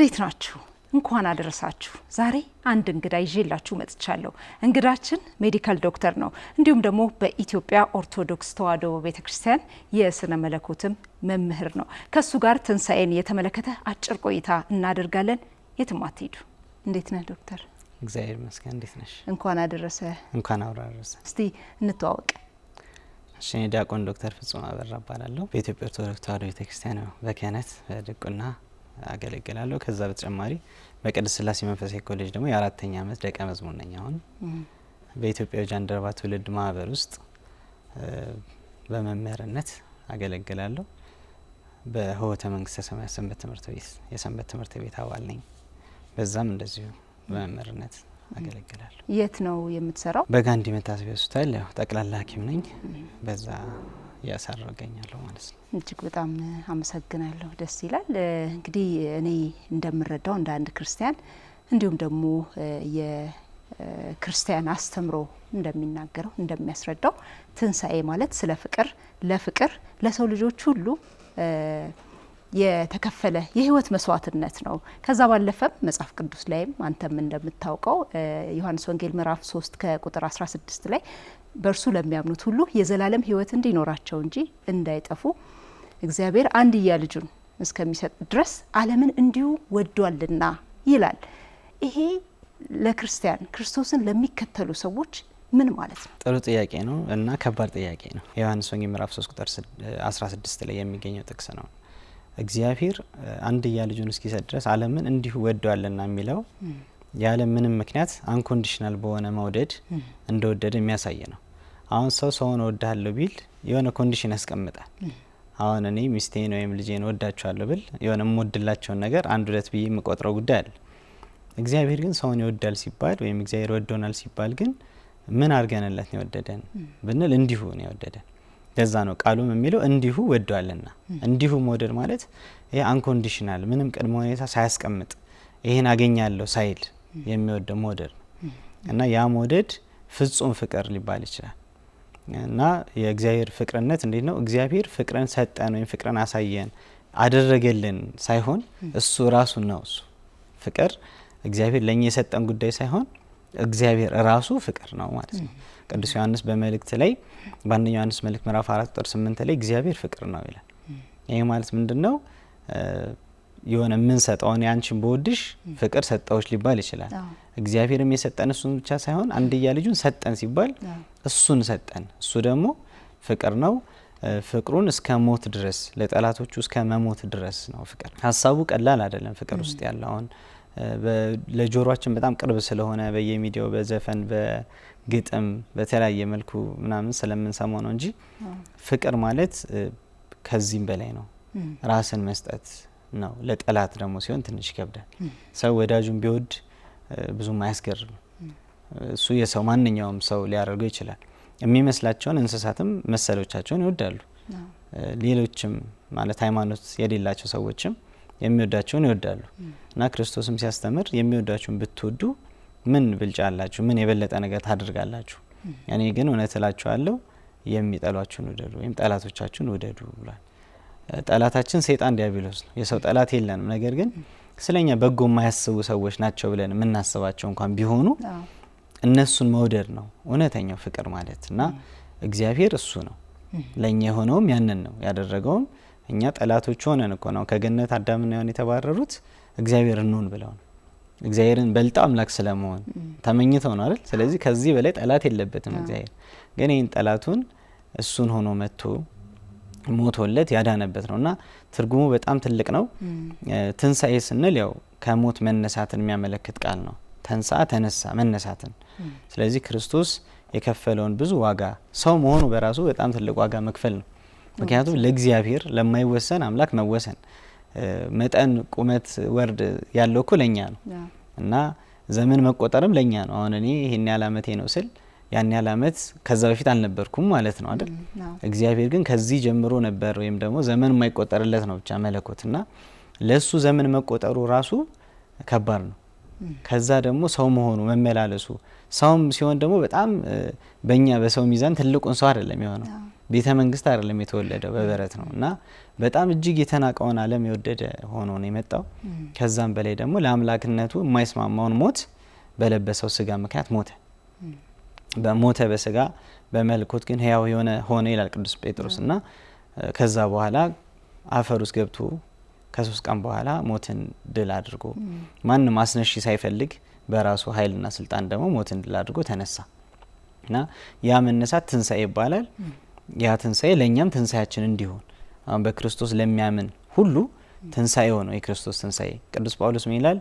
እንዴት ናችሁ? እንኳን አደረሳችሁ። ዛሬ አንድ እንግዳ ይዤላችሁ መጥቻለሁ። እንግዳችን ሜዲካል ዶክተር ነው። እንዲሁም ደግሞ በኢትዮጵያ ኦርቶዶክስ ተዋሕዶ ቤተክርስቲያን የስነ መለኮትም መምህር ነው። ከሱ ጋር ትንሣኤን የተመለከተ አጭር ቆይታ እናደርጋለን። የትም አትሄዱ። እንዴት ነህ ዶክተር? እግዚአብሔር ይመስገን። እንዴት ነሽ? እንኳን አደረሰ። እንኳን አብራ አደረሰ። እስቲ እንተዋወቅ። እሺ፣ ዲያቆን ዶክተር ፍጹም አበራ እባላለሁ። በኢትዮጵያ ኦርቶዶክስ ተዋሕዶ ቤተክርስቲያን በክህነት በድቁና አገለግላለሁ። ከዛ በተጨማሪ በቅድስት ሥላሴ መንፈሳዊ ኮሌጅ ደግሞ የአራተኛ ዓመት ደቀ መዝሙር ነኝ። አሁን በኢትዮጵያ ጃንደረባ ትውልድ ማህበር ውስጥ በመምህርነት አገለግላለሁ። በሆተ መንግስተ ሰማያት ሰንበት ትምህርት ቤት የሰንበት ትምህርት ቤት አባል ነኝ። በዛም እንደዚሁ በመምህርነት አገለግላለሁ። የት ነው የምትሰራው? በጋንዲ መታሰቢያ ሆስፒታል ያው ጠቅላላ ሐኪም ነኝ። በዛ እያሰራሁ እገኛለሁ ማለት ነው። እጅግ በጣም አመሰግናለሁ። ደስ ይላል። እንግዲህ እኔ እንደምረዳው እንደ አንድ ክርስቲያን እንዲሁም ደግሞ የክርስቲያን አስተምሮ እንደሚናገረው እንደሚያስረዳው ትንሣኤ ማለት ስለ ፍቅር፣ ለፍቅር ለሰው ልጆች ሁሉ የተከፈለ የህይወት መስዋዕትነት ነው። ከዛ ባለፈም መጽሐፍ ቅዱስ ላይም አንተም እንደምታውቀው ዮሐንስ ወንጌል ምዕራፍ 3 ከቁጥር 16 ላይ በእርሱ ለሚያምኑት ሁሉ የዘላለም ህይወት እንዲኖራቸው እንጂ እንዳይጠፉ እግዚአብሔር አንድያ ልጁን እስከሚሰጥ ድረስ ዓለምን እንዲሁ ወዷልና ይላል። ይሄ ለክርስቲያን ክርስቶስን ለሚከተሉ ሰዎች ምን ማለት ነው? ጥሩ ጥያቄ ነው እና ከባድ ጥያቄ ነው። የዮሐንስ ወንጌል ምዕራፍ 3 ቁጥር 16 ላይ የሚገኘው ጥቅስ ነው። እግዚአብሔር አንድያ ልጁን እስኪሰጥ ድረስ ዓለምን እንዲሁ ወዷልና የሚለው ያለ ምንም ምክንያት አንኮንዲሽናል በሆነ መውደድ እንደወደደ የሚያሳይ ነው። አሁን ሰው ሰውን እወድሃለሁ ቢል የሆነ ኮንዲሽን ያስቀምጣል። አሁን እኔ ሚስቴን ወይም ልጄን እወዳቸዋለሁ ብል የሆነ የምወድላቸውን ነገር አንድ ሁለት ብዬ የምቆጥረው ጉዳይ አለ። እግዚአብሔር ግን ሰውን ይወዳል ሲባል ወይም እግዚአብሔር ወዶናል ሲባል ግን ምን አድርገንለት ነው የወደደን ብንል እንዲሁ ነው የወደደን። ለዛ ነው ቃሉም የሚለው እንዲሁ ወዷልና። እንዲሁ መውደድ ማለት ይሄ አንኮንዲሽናል ምንም ቅድመ ሁኔታ ሳያስቀምጥ ይሄን አገኛለሁ ሳይል የሚወደው መውደድ ነው እና ያ መውደድ ፍጹም ፍቅር ሊባል ይችላል። እና የእግዚአብሔር ፍቅርነት እንዴት ነው? እግዚአብሔር ፍቅርን ሰጠን ወይም ፍቅርን አሳየን አደረገልን ሳይሆን እሱ ራሱ ነው። እሱ ፍቅር እግዚአብሔር ለኛ የሰጠን ጉዳይ ሳይሆን እግዚአብሔር ራሱ ፍቅር ነው ማለት ነው። ቅዱስ ዮሐንስ በመልእክት ላይ በአንደኛ ዮሐንስ መልእክት ምዕራፍ 4 ቁጥር 8 ላይ እግዚአብሔር ፍቅር ነው ይላል። ይሄ ማለት ምንድነው? የሆነ ምን ሰጠውን ያንቺን በወድሽ ፍቅር ሰጠውሽ ሊባል ይችላል። እግዚአብሔርም የሰጠን እሱን ብቻ ሳይሆን አንድያ ልጁን ሰጠን ሲባል እሱን ሰጠን። እሱ ደግሞ ፍቅር ነው። ፍቅሩን እስከ ሞት ድረስ ለጠላቶቹ እስከ መሞት ድረስ ነው ፍቅር። ሀሳቡ ቀላል አይደለም። ፍቅር ውስጥ ያለው አሁን ለጆሮአችን በጣም ቅርብ ስለሆነ በየሚዲያው በዘፈን በግጥም በተለያየ መልኩ ምናምን ስለምንሰማው ነው እንጂ ፍቅር ማለት ከዚህም በላይ ነው። ራስን መስጠት ነው። ለጠላት ደግሞ ሲሆን ትንሽ ይከብዳል። ሰው ወዳጁን ቢወድ ብዙም አያስገርም። እሱ የሰው ማንኛውም ሰው ሊያደርገው ይችላል። የሚመስላቸውን እንስሳትም መሰሎቻቸውን ይወዳሉ። ሌሎችም ማለት ሃይማኖት የሌላቸው ሰዎችም የሚወዳቸውን ይወዳሉ። እና ክርስቶስም ሲያስተምር የሚወዳችሁን ብትወዱ ምን ብልጫ አላችሁ? ምን የበለጠ ነገር ታደርጋላችሁ? እኔ ግን እውነት እላችኋለሁ የሚጠሏችሁን ውደዱ ወይም ጠላቶቻችሁን ውደዱ ብሏል። ጠላታችን ሰይጣን ዲያብሎስ ነው። የሰው ጠላት የለንም። ነገር ግን ስለኛ በጎ የማያስቡ ሰዎች ናቸው ብለን የምናስባቸው እንኳን ቢሆኑ እነሱን መውደድ ነው እውነተኛው ፍቅር ማለት። እና እግዚአብሔር እሱ ነው። ለኛ የሆነውም ያንን ነው ያደረገውም። እኛ ጠላቶች ሆነን እኮ ነው ከገነት አዳምና ሔዋን የተባረሩት እግዚአብሔር እንሁን ብለው ነው። እግዚአብሔርን በልጠው አምላክ ስለመሆን ተመኝተው ነው አይደል? ስለዚህ ከዚህ በላይ ጠላት የለበትም እግዚአብሔር። ግን ይህን ጠላቱን እሱን ሆኖ መጥቶ ሞቶለት ያዳነበት ነውና ትርጉሙ በጣም ትልቅ ነው። ትንሣኤ ስንል ያው ከሞት መነሳትን የሚያመለክት ቃል ነው። ተንሳ ተነሳ መነሳትን። ስለዚህ ክርስቶስ የከፈለውን ብዙ ዋጋ ሰው መሆኑ በራሱ በጣም ትልቅ ዋጋ መክፈል ነው። ምክንያቱም ለእግዚአብሔር ለማይወሰን አምላክ መወሰን መጠን ቁመት ወርድ ያለው እኮ ለኛ ነው እና ዘመን መቆጠርም ለኛ ነው። አሁን እኔ ይሄን ያህል ዓመቴ ነው ስል ያን ያህል ዓመት ከዛ በፊት አልነበርኩም ማለት ነው አይደል? እግዚአብሔር ግን ከዚህ ጀምሮ ነበር ወይም ደግሞ ዘመን የማይቆጠርለት ነው ብቻ መለኮትና ለሱ ዘመን መቆጠሩ ራሱ ከባድ ነው። ከዛ ደግሞ ሰው መሆኑ መመላለሱ ሰውም ሲሆን ደግሞ በጣም በእኛ በሰው ሚዛን ትልቁን ሰው አይደለም የሆነው ቤተ መንግስት አይደለም የተወለደው በበረት ነው እና በጣም እጅግ የተናቀውን ዓለም የወደደ ሆኖ ነው የመጣው። ከዛም በላይ ደግሞ ለአምላክነቱ የማይስማማውን ሞት በለበሰው ስጋ ምክንያት ሞተ። በሞተ በስጋ በመለኮት ግን ሕያው ሆነ ይላል ቅዱስ ጴጥሮስ እና ከዛ በኋላ አፈር ውስጥ ገብቶ ከ3 ቀን በኋላ ሞትን ድል አድርጎ ማንም አስነሺ ሳይፈልግ በራሱ ኃይልና ስልጣን ደግሞ ሞትን ድል አድርጎ ተነሳ እና ያ መነሳት ትንሳኤ ይባላል። ያ ትንሳኤ ለኛም ትንሳኤያችን እንዲሆን አሁን በክርስቶስ ለሚያምን ሁሉ ትንሳኤው ነው የክርስቶስ ትንሳኤ። ቅዱስ ጳውሎስ ምን ይላል?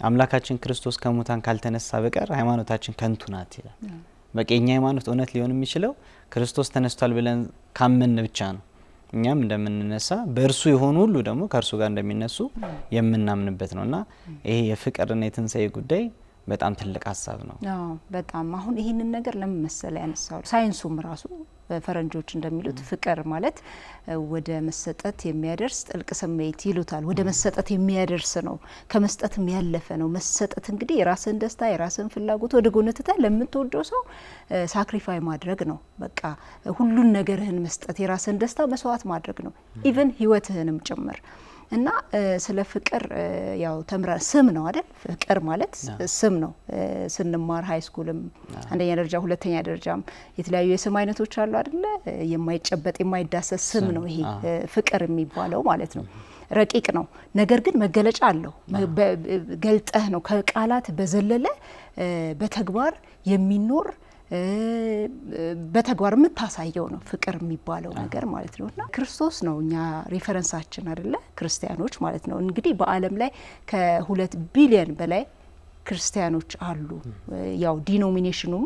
አምላካችን ክርስቶስ ከሙታን ካልተነሳ በቀር ሃይማኖታችን ከንቱ ናት ይላል። በቃ የኛ ሃይማኖት እውነት ሊሆን የሚችለው ክርስቶስ ተነስቷል ብለን ካመን ብቻ ነው። እኛም እንደምንነሳ በእርሱ የሆኑ ሁሉ ደግሞ ከእርሱ ጋር እንደሚነሱ የምናምንበት ነውና ይሄ የፍቅርና የትንሳኤ ጉዳይ በጣም ትልቅ ሀሳብ ነው። በጣም አሁን ይህንን ነገር ለምን መሰለ ያነሳው ሳይንሱም ራሱ ፈረንጆች እንደሚሉት ፍቅር ማለት ወደ መሰጠት የሚያደርስ ጥልቅ ስሜት ይሉታል። ወደ መሰጠት የሚያደርስ ነው፣ ከመስጠትም ያለፈ ነው። መሰጠት እንግዲህ የራስን ደስታ የራስን ፍላጎት ወደ ጎን ትተህ ለምትወደው ሰው ሳክሪፋይ ማድረግ ነው። በቃ ሁሉን ነገርህን መስጠት፣ የራስን ደስታ መስዋዕት ማድረግ ነው፣ ኢቭን ህይወትህንም ጭምር እና ስለ ፍቅር ያው ተምራ ስም ነው አይደል? ፍቅር ማለት ስም ነው። ስንማር ሃይ ስኩልም አንደኛ ደረጃ ሁለተኛ ደረጃም የተለያዩ የስም አይነቶች አሉ አይደል? የማይጨበጥ የማይዳሰስ ስም ነው ይሄ ፍቅር የሚባለው ማለት ነው። ረቂቅ ነው፣ ነገር ግን መገለጫ አለው። ገልጠህ ነው ከቃላት በዘለለ በተግባር የሚኖር በተግባር የምታሳየው ነው ፍቅር የሚባለው ነገር ማለት ነው። እና ክርስቶስ ነው እኛ ሪፈረንሳችን አይደለ? ክርስቲያኖች ማለት ነው። እንግዲህ በዓለም ላይ ከ2 ቢሊዮን በላይ ክርስቲያኖች አሉ። ያው ዲኖሚኔሽኑም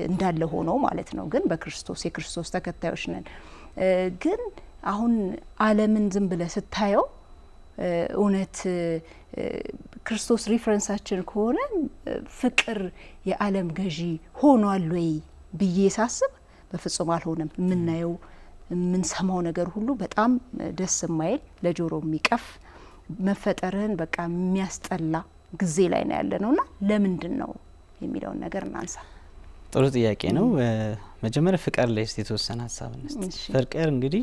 እንዳለ ሆኖ ማለት ነው። ግን በክርስቶስ የክርስቶስ ተከታዮች ነን። ግን አሁን ዓለምን ዝም ብለህ ስታየው እውነት ክርስቶስ ሪፈረንሳችን ከሆነ ፍቅር የዓለም ገዢ ሆኗል ወይ ብዬ ሳስብ በፍጹም አልሆነም። የምናየው የምንሰማው ነገር ሁሉ በጣም ደስ የማይል ለጆሮ የሚቀፍ መፈጠርህን በቃ የሚያስጠላ ጊዜ ላይ ነው ያለ ነውና ለምንድን ነው የሚለውን ነገር እናንሳ። ጥሩ ጥያቄ ነው። መጀመሪያ ፍቅር ላይ የተወሰነ ሀሳብ እንስጥ። ፍቅር እንግዲህ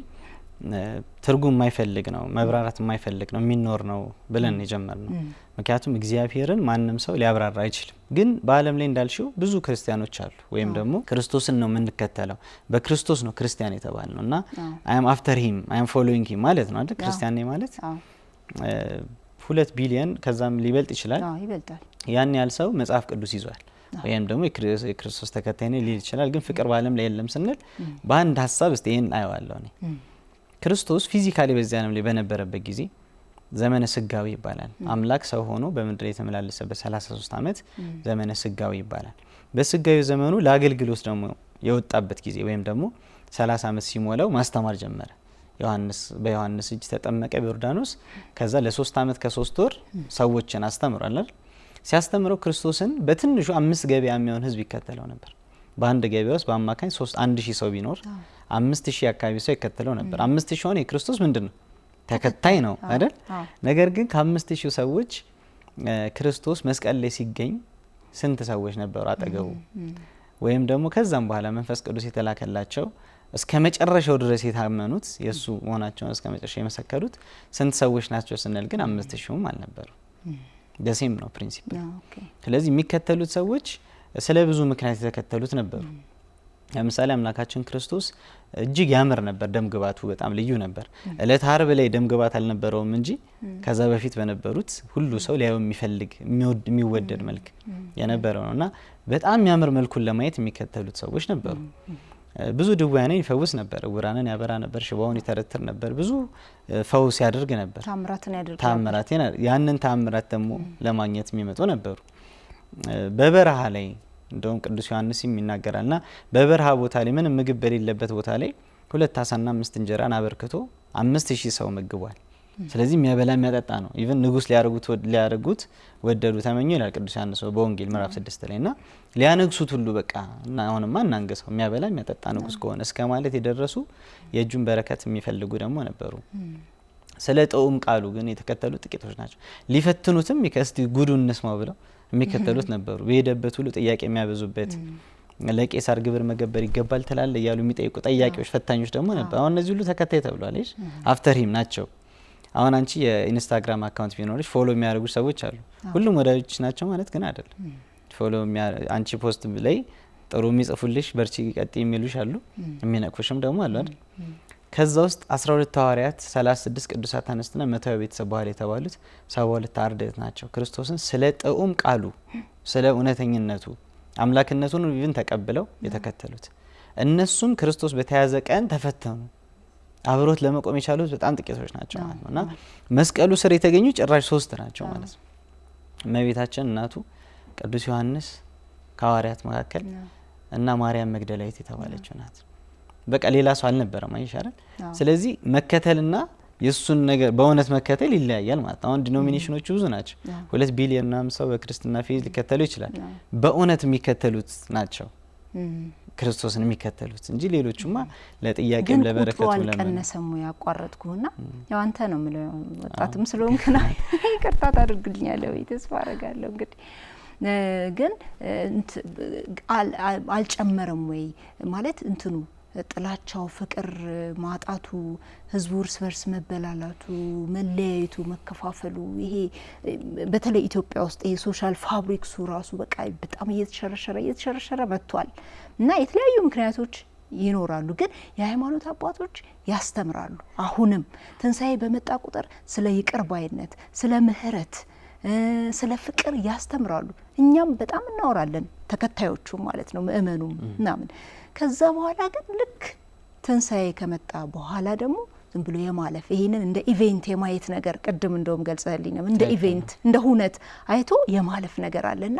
ትርጉም የማይፈልግ ነው፣ መብራራት የማይፈልግ ነው፣ የሚኖር ነው ብለን የጀመር ነው። ምክንያቱም እግዚአብሔርን ማንም ሰው ሊያብራራ አይችልም። ግን በዓለም ላይ እንዳልሽው ብዙ ክርስቲያኖች አሉ፣ ወይም ደግሞ ክርስቶስን ነው የምንከተለው፣ በክርስቶስ ነው ክርስቲያን የተባል ነው እና አይ አም አፍተር ሂም አይ አም ፎሎዊንግ ሂም ማለት ነው አይደል? ክርስቲያን ነኝ ማለት 2 ቢሊዮን ከዛም ሊበልጥ ይችላል። ያን ያህል ሰው መጽሐፍ ቅዱስ ይዟል ወይም ደግሞ የክርስቶስ ተከታይ ነኝ ሊል ይችላል። ግን ፍቅር በዓለም ላይ የለም ስንል በአንድ ሀሳብ እስቲ ይሄን አየዋለሁ እኔ። ክርስቶስ ፊዚካሊ በዚህ ዓለም ላይ በነበረበት ጊዜ ዘመነ ስጋዊ ይባላል። አምላክ ሰው ሆኖ በምድር የተመላለሰበት 33 ዓመት ዘመነ ስጋዊ ይባላል። በስጋዊ ዘመኑ ለአገልግሎት ደግሞ የወጣበት ጊዜ ወይም ደግሞ 30 ዓመት ሲሞላው ማስተማር ጀመረ። በዮሐንስ እጅ ተጠመቀ በዮርዳኖስ። ከዛ ለ3 ዓመት ከ3 ወር ሰዎችን አስተምሯል። ሲያስተምረው ክርስቶስን በትንሹ 5 ገበያ የሚሆን ህዝብ ይከተለው ነበር። በአንድ ገበያ ውስጥ በአማካኝ 1000 ሰው ቢኖር 5000 አካባቢ ሰው ይከተለው ነበር። 5000 ሆነ የክርስቶስ ምንድነው ተከታይ ነው አይደል? ነገር ግን ከ5000 ሰዎች ክርስቶስ መስቀል ላይ ሲገኝ ስንት ሰዎች ነበሩ አጠገቡ? ወይም ደግሞ ከዛም በኋላ መንፈስ ቅዱስ የተላከላቸው እስከ መጨረሻው ድረስ የታመኑት የሱ መሆናቸውን እስከ መጨረሻ የመሰከሩት ስንት ሰዎች ናቸው ስንል ግን 5000ም አልነበሩ። ደሴም ነው ፕሪንሲፕል። ስለዚህ የሚከተሉት ሰዎች ስለ ብዙ ምክንያት የተከተሉት ነበሩ። ለምሳሌ አምላካችን ክርስቶስ እጅግ ያምር ነበር፣ ደምግባቱ በጣም ልዩ ነበር። እለት ዓርብ ላይ ደምግባት አልነበረውም እንጂ ከዛ በፊት በነበሩት ሁሉ ሰው ሊያዩ የሚፈልግ የሚወደድ መልክ የነበረው ነውና በጣም የሚያምር መልኩን ለማየት የሚከተሉት ሰዎች ነበሩ። ብዙ ድውያንን ይፈውስ ነበር፣ ዕውራንን ያበራ ነበር፣ ሽባውን ይተረትር ነበር፣ ብዙ ፈውስ ያደርግ ነበር። ታምራትን ያንን ታምራት ደግሞ ለማግኘት የሚመጡ ነበሩ። በበረሃ ላይ እንደውም ቅዱስ ዮሐንስም ይናገራልና በበረሃ ቦታ ላይ ምንም ምግብ በሌለበት ቦታ ላይ 2 ዓሳና 5 እንጀራን አበርክቶ 5000 ሰው መግቧል። ስለዚህ የሚያበላ የሚያጠጣ ነው። ኢቭን ንጉስ ሊያደርጉት ወደዱ ተመኙ ይላል ቅዱስ ዮሐንስ በወንጌል ምዕራፍ 6 ላይ እና ሊያነግሱት ሁሉ በቃ እና አሁንማ እናንገሰው የሚያበላ የሚያጠጣ ንጉስ ከሆነ እስከ ማለት የደረሱ የእጁን በረከት የሚፈልጉ ደግሞ ነበሩ። ስለ ጦም ቃሉ ግን የተከተሉ ጥቂቶች ናቸው። ሊፈትኑትም እስቲ ጉዱን እንስማው ብለው የሚከተሉት ነበሩ። በሄደበት ሁሉ ጥያቄ የሚያበዙበት ለቄሳር ግብር መገበር ይገባል ትላለ እያሉ የሚጠይቁ ጠያቂዎች ፈታኞች ደግሞ ነበር። አሁን እነዚህ ሁሉ ተከታይ ተብሏል። እሺ አፍተር ሂም ናቸው። አሁን አንቺ የኢንስታግራም አካውንት ቢኖርሽ ፎሎ የሚያደርጉ ሰዎች አሉ። ሁሉም ወዳጆች ናቸው ማለት ግን አይደለም። ፎሎ አንቺ ፖስት ላይ ጥሩ የሚጽፉልሽ በርቺ ቀጥ የሚሉሽ አሉ፣ የሚነቅፉሽም ደግሞ አሉ አይደል? ከዛ ውስጥ 12 ሐዋርያት 36 ቅዱሳት አንስትና 100 ቤተሰብ በኋላ የተባሉት 72 አርድእት ናቸው። ክርስቶስን ስለ ጥዑም ቃሉ ስለ እውነተኝነቱ አምላክነቱን ይብን ተቀብለው የተከተሉት እነሱም ክርስቶስ በተያዘ ቀን ተፈተኑ። አብሮት ለመቆም የቻሉት በጣም ጥቂቶች ናቸው ማለት ነውና መስቀሉ ስር የተገኙ ጭራሽ 3 ናቸው ማለት ነው። እመቤታችን እናቱ፣ ቅዱስ ዮሐንስ ከሐዋርያት መካከል እና ማርያም መግደላዊት የተባለችው ናት። በቃ ሌላ ሰው አልነበረም አይሻልም? ስለዚህ መከተልና የሱን ነገር በእውነት መከተል ይለያያል ማለት ነው። አሁን ዲኖሚኔሽኖቹ ብዙ ናቸው። 2 ቢሊዮን ምናምን ሰው በክርስትና ፌዝ ሊከተሉ ይችላል። በእውነት የሚከተሉት ናቸው ክርስቶስን የሚከተሉት እንጂ ሌሎቹማ ለጥያቄም ለበረከቱ አልቀነሰም። ያቋረጥኩና ያው አንተ ነው ምለው ወጣትም ስለሆንክ ነው ይቅርታ ታደርግልኛለህ ወይ ተስፋ አደርጋለሁ። እንግዲህ ግን አልጨመረም ወይ ማለት እንትኑ ጥላቻው፣ ፍቅር ማጣቱ፣ ህዝቡ እርስ በርስ መበላላቱ፣ መለያየቱ፣ መከፋፈሉ ይሄ በተለይ ኢትዮጵያ ውስጥ ይሄ ሶሻል ፋብሪክሱ ራሱ በቃ በጣም እየተሸረሸረ መጥቷል እና የተለያዩ ምክንያቶች ይኖራሉ። ግን የሃይማኖት አባቶች ያስተምራሉ። አሁንም ትንሳኤ በመጣ ቁጥር ስለ ይቅር ባይነት፣ ስለ ምህረት፣ ስለ ፍቅር ያስተምራሉ። እኛም በጣም እናወራለን ተከታዮቹ ማለት ነው ምእመኑም ምናምን። ከዛ በኋላ ግን ልክ ትንሳኤ ከመጣ በኋላ ደግሞ ዝም ብሎ የማለፍ ይሄንን እንደ ኢቬንት የማየት ነገር ቅድም እንደውም ገልጸህልኝ ነው እንደ ኢቬንት እንደ ሁነት አይቶ የማለፍ ነገር አለና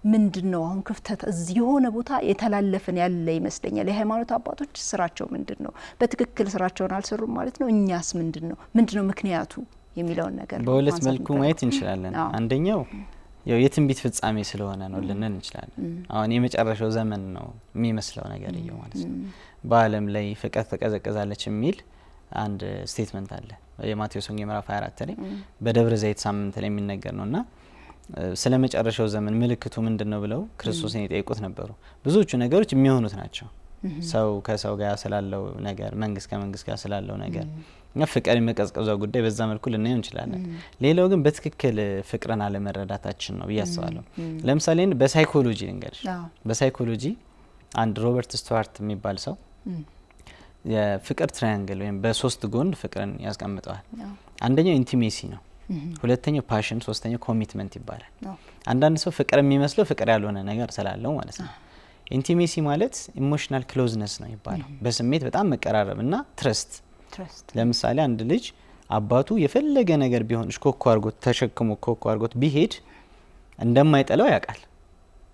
ምንድነው አሁን ክፍተት እዚህ የሆነ ቦታ የተላለፈን ያለ ይመስለኛል። የሃይማኖት አባቶች ስራቸው ምንድነው? በትክክል ስራቸውን አልሰሩም ማለት ነው። እኛስ ምንድነው ምክንያቱ የሚለውን ነገር በሁለት መልኩ ማየት እንችላለን። አንደኛው ያው የትንቢት ፍጻሜ ስለሆነ ነው ልንል እንችላለን። አሁን የመጨረሻው ዘመን ነው የሚመስለው ነገር ይሄው ማለት ነው። በዓለም ላይ ፍቅር ተቀዘቀዛለች የሚል አንድ ስቴትመንት አለ የማቴዎስ ወንጌል ምዕራፍ 24 ላይ በደብረ ዘይት ሳምንት ላይ የሚነገር ነውና ስለ መጨረሻው ዘመን ምልክቱ ምንድነው ብለው ክርስቶስን ይጠይቁት ነበሩ። ብዙዎቹ ነገሮች የሚሆኑት ናቸው። ሰው ከሰው ጋር ስላለው ነገር፣ መንግስት ከመንግስት ጋር ስላለው ነገር ፍቅር የመቀዝቀዛው ጉዳይ በዛ መልኩ ልናየው እንችላለን። ሌላው ግን በትክክል ፍቅርን አለመረዳታችን ነው ብዬ አስባለሁ። ለምሳሌ በሳይኮሎጂ ልንገርሽ። በሳይኮሎጂ አንድ ሮበርት ስቱዋርት የሚባል ሰው የፍቅር ትራያንግል ወይም በሶስት ጎን ፍቅርን ያስቀምጠዋል። አንደኛው ኢንቲሜሲ ነው፣ ሁለተኛው ፓሽን፣ ሶስተኛው ኮሚትመንት ይባላል። አንዳንድ ሰው ፍቅር የሚመስለው ፍቅር ያልሆነ ነገር ስላለው ማለት ነው። ኢንቲሜሲ ማለት ኢሞሽናል ክሎዝነስ ነው ይባላል። በስሜት በጣም መቀራረብ እና ትረስት። ለምሳሌ አንድ ልጅ አባቱ የፈለገ ነገር ቢሆን እሽኮኮ አርጎት ተሸክሞ ኮኮ አርጎት ቢሄድ እንደማይጠላው ያውቃል።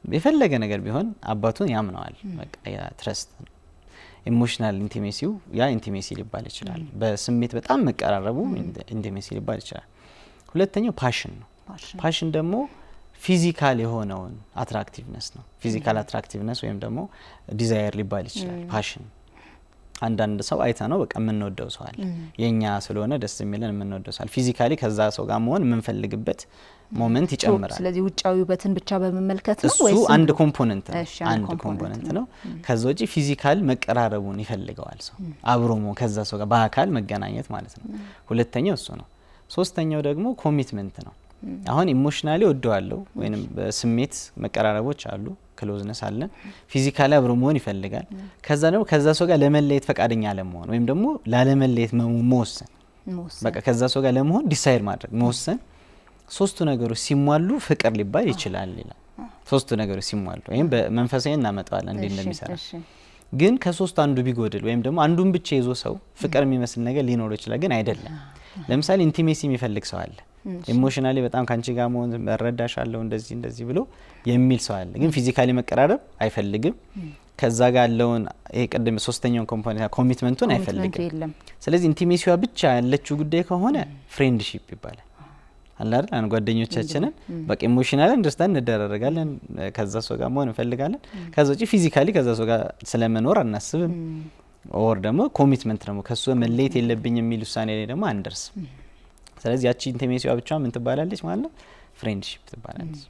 የፈለገ ነገር ቢሆን አባቱን ያምነዋል። በቃ ያ ትረስት ነው። ኢሞሽናል ኢንቲሜሲው ያ ኢንቲሜሲ ሊባል ይችላል። በስሜት በጣም መቀራረቡ ኢንቲሜሲ ሊባል ይችላል። ሁለተኛው ፓሽን ነው። ፓሽን ደግሞ ፊዚካል የሆነውን አትራክቲቭነስ ነው። ፊዚካል አትራክቲቭነስ ወይም ደግሞ ዲዛየር ሊባል ይችላል ፓሽን። አንዳንድ ሰው አይታ ነው በቃ የምንወደው ሰው አለ፣ የኛ ስለሆነ ደስ የሚለን የምንወደው ሰው አለ። ፊዚካሊ ከዛ ሰው ጋር መሆን የምንፈልግበት ሞመንት ይጨምራል። ስለዚህ ውጫዊ ውበትን ብቻ በመመልከት ነው ወይስ እሱ አንድ ኮምፖነንት ነው? አንድ ኮምፖነንት ነው። ከዛ ውጪ ፊዚካል መቀራረቡን ይፈልገዋል ሰው አብሮሞ ከዛ ሰው ጋር በአካል መገናኘት ማለት ነው። ሁለተኛው እሱ ነው። ሶስተኛው ደግሞ ኮሚትመንት ነው። አሁን ኢሞሽናሊ ወደዋለሁ ወይንም በስሜት መቀራረቦች አሉ፣ ክሎዝነስ አለ። ፊዚካሊ አብሮ መሆን ይፈልጋል። ከዛ ደግሞ ከዛ ሰው ጋር ለመለየት ፈቃደኛ አለመሆን ወይም ደግሞ ላለመለየት መወሰን፣ በቃ ከዛ ሰው ጋር ለመሆን ዲሳይድ ማድረግ መወሰን። ሶስቱ ነገሮች ሲሟሉ ፍቅር ሊባል ይችላል ይላል። ሶስቱ ነገሮች ሲሟሉ ወይም በመንፈሳዊ እናመጣዋለን እንዴ እንደሚሰራ። ግን ከሶስቱ አንዱ ቢጎድል ወይም ደግሞ አንዱን ብቻ ይዞ ሰው ፍቅር የሚመስል ነገር ሊኖር ይችላል፣ ግን አይደለም። ለምሳሌ ኢንቲሜሲ የሚፈልግ ሰው አለ። ኢሞሽናሊ በጣም ካንቺ ጋር መሆን መረዳሻለሁ እንደዚህ ብሎ የሚል ሰው አለ። ግን ፊዚካሊ መቀራረብ አይፈልግም። ከዛ ጋር ያለውን ይሄ ቀደም ሶስተኛውን ኮምፖኔንት ኮሚትመንቱን አይፈልግም። ስለዚህ ኢንቲሜሲዋ ብቻ ያለችው ጉዳይ ከሆነ ፍሬንድሺፕ ይባላል። አለ አይደል? አን ጓደኞቻችንን በቃ ኢሞሽናሊ አንደርስታንድ እንደራረጋለን፣ ከዛ ሰው ጋር መሆን እንፈልጋለን። ከዛ ውጪ ፊዚካሊ ከዛ ሰው ጋር ስለመኖር አናስብም። ኦር ደግሞ ኮሚትመንት ደግሞ ከሱ መለየት የለብኝ የሚል ውሳኔ ላይ ደግሞ አንደርስም። ስለዚህ ያቺ ኢንቲሜሲዋ ብቻ ምን ትባላለች ማለት ነው? ፍሬንድሺፕ ትባላለች።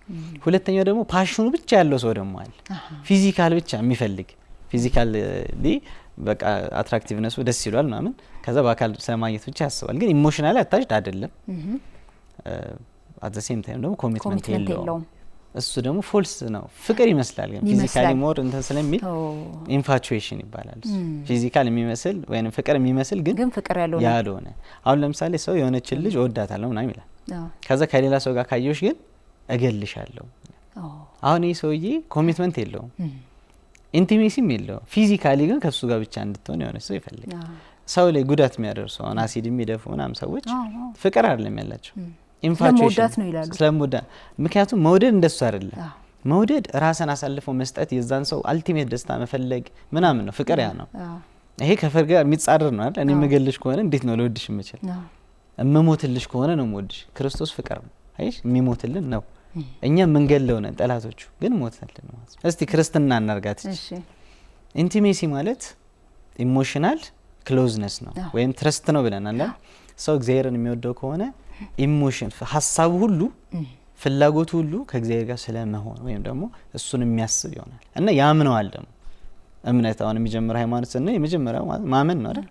ሁለተኛው ደግሞ ፓሽኑ ብቻ ያለው ሰው ደግሞ አለ። ፊዚካል ብቻ የሚፈልግ ፊዚካሊ በቃ አትራክቲቭነሱ ደስ ይሏል ምናምን ከዛ በአካል ስለማግኘት ብቻ ያስባል። ግን ኢሞሽናሊ አታችድ አይደለም። አት ዘ ሴም ታይም ደግሞ ኮሚትመንት የለውም። እሱ ደግሞ ፎልስ ነው። ፍቅር ይመስላል ግን ፊዚካሊ ሞር እንትን ስለሚል ኢንፋቹዌሽን ይባላል። ፊዚካል የሚመስል ወይም ፍቅር የሚመስል ግን ፍቅር ያልሆነ። አሁን ለምሳሌ ሰው የሆነችን ልጅ እወዳታለሁ ምናምን ይላል። ከዛ ከሌላ ሰው ጋር ካየሽ ግን እገልሻለሁ። አሁን ይህ ሰውዬ ኮሚትመንት የለውም፣ ኢንቲሜሲም የለውም። ፊዚካሊ ግን ከሱ ጋር ብቻ እንድትሆን የሆነ ሰው ይፈልጋል። ሰው ላይ ጉዳት የሚያደርሱ አሁን አሲድ የሚደፉ ምናምን ሰዎች ፍቅር አይደለም ያላቸው፣ ኢንፋቹዌሽን ነው ይላሉ። ስለሞዳት ምክንያቱም መውደድ እንደሱ አይደለም። መውደድ ራስን አሳልፎ መስጠት፣ የዛን ሰው አልቲሜት ደስታ መፈለግ ምናምን ነው። ፍቅር ያ ነው። ይሄ ከፍቅር ጋር የሚጻረር ነው አይደል? እኔ የምገልሽ ከሆነ እንዴት ነው ልወድሽ የምችል? እምሞትልሽ ከሆነ ነው የምወድሽ። ክርስቶስ ፍቅር ነው። አይሽ የሚሞትልን ነው። እኛ የምንገለው ነን ጠላቶቹ፣ ግን ሞትልን ነው። እስቲ ክርስትና እናርጋት። እሺ ኢንቲሜሲ ማለት ኢሞሽናል ክሎዝነስ ነው ወይም ትረስት ነው ብለናል። ሰው እግዚአብሔርን የሚወደው ከሆነ ኢሞሽን ሀሳቡ ሁሉ ፍላጎቱ ሁሉ ከእግዚአብሔር ጋር ስለመሆን ወይም ደግሞ እሱን የሚያስብ ይሆናል እና ያምነዋል። ደግሞ እምነት አሁን የሚጀምር ሃይማኖት እና የመጀመሪያው ማመን ነው አይደል?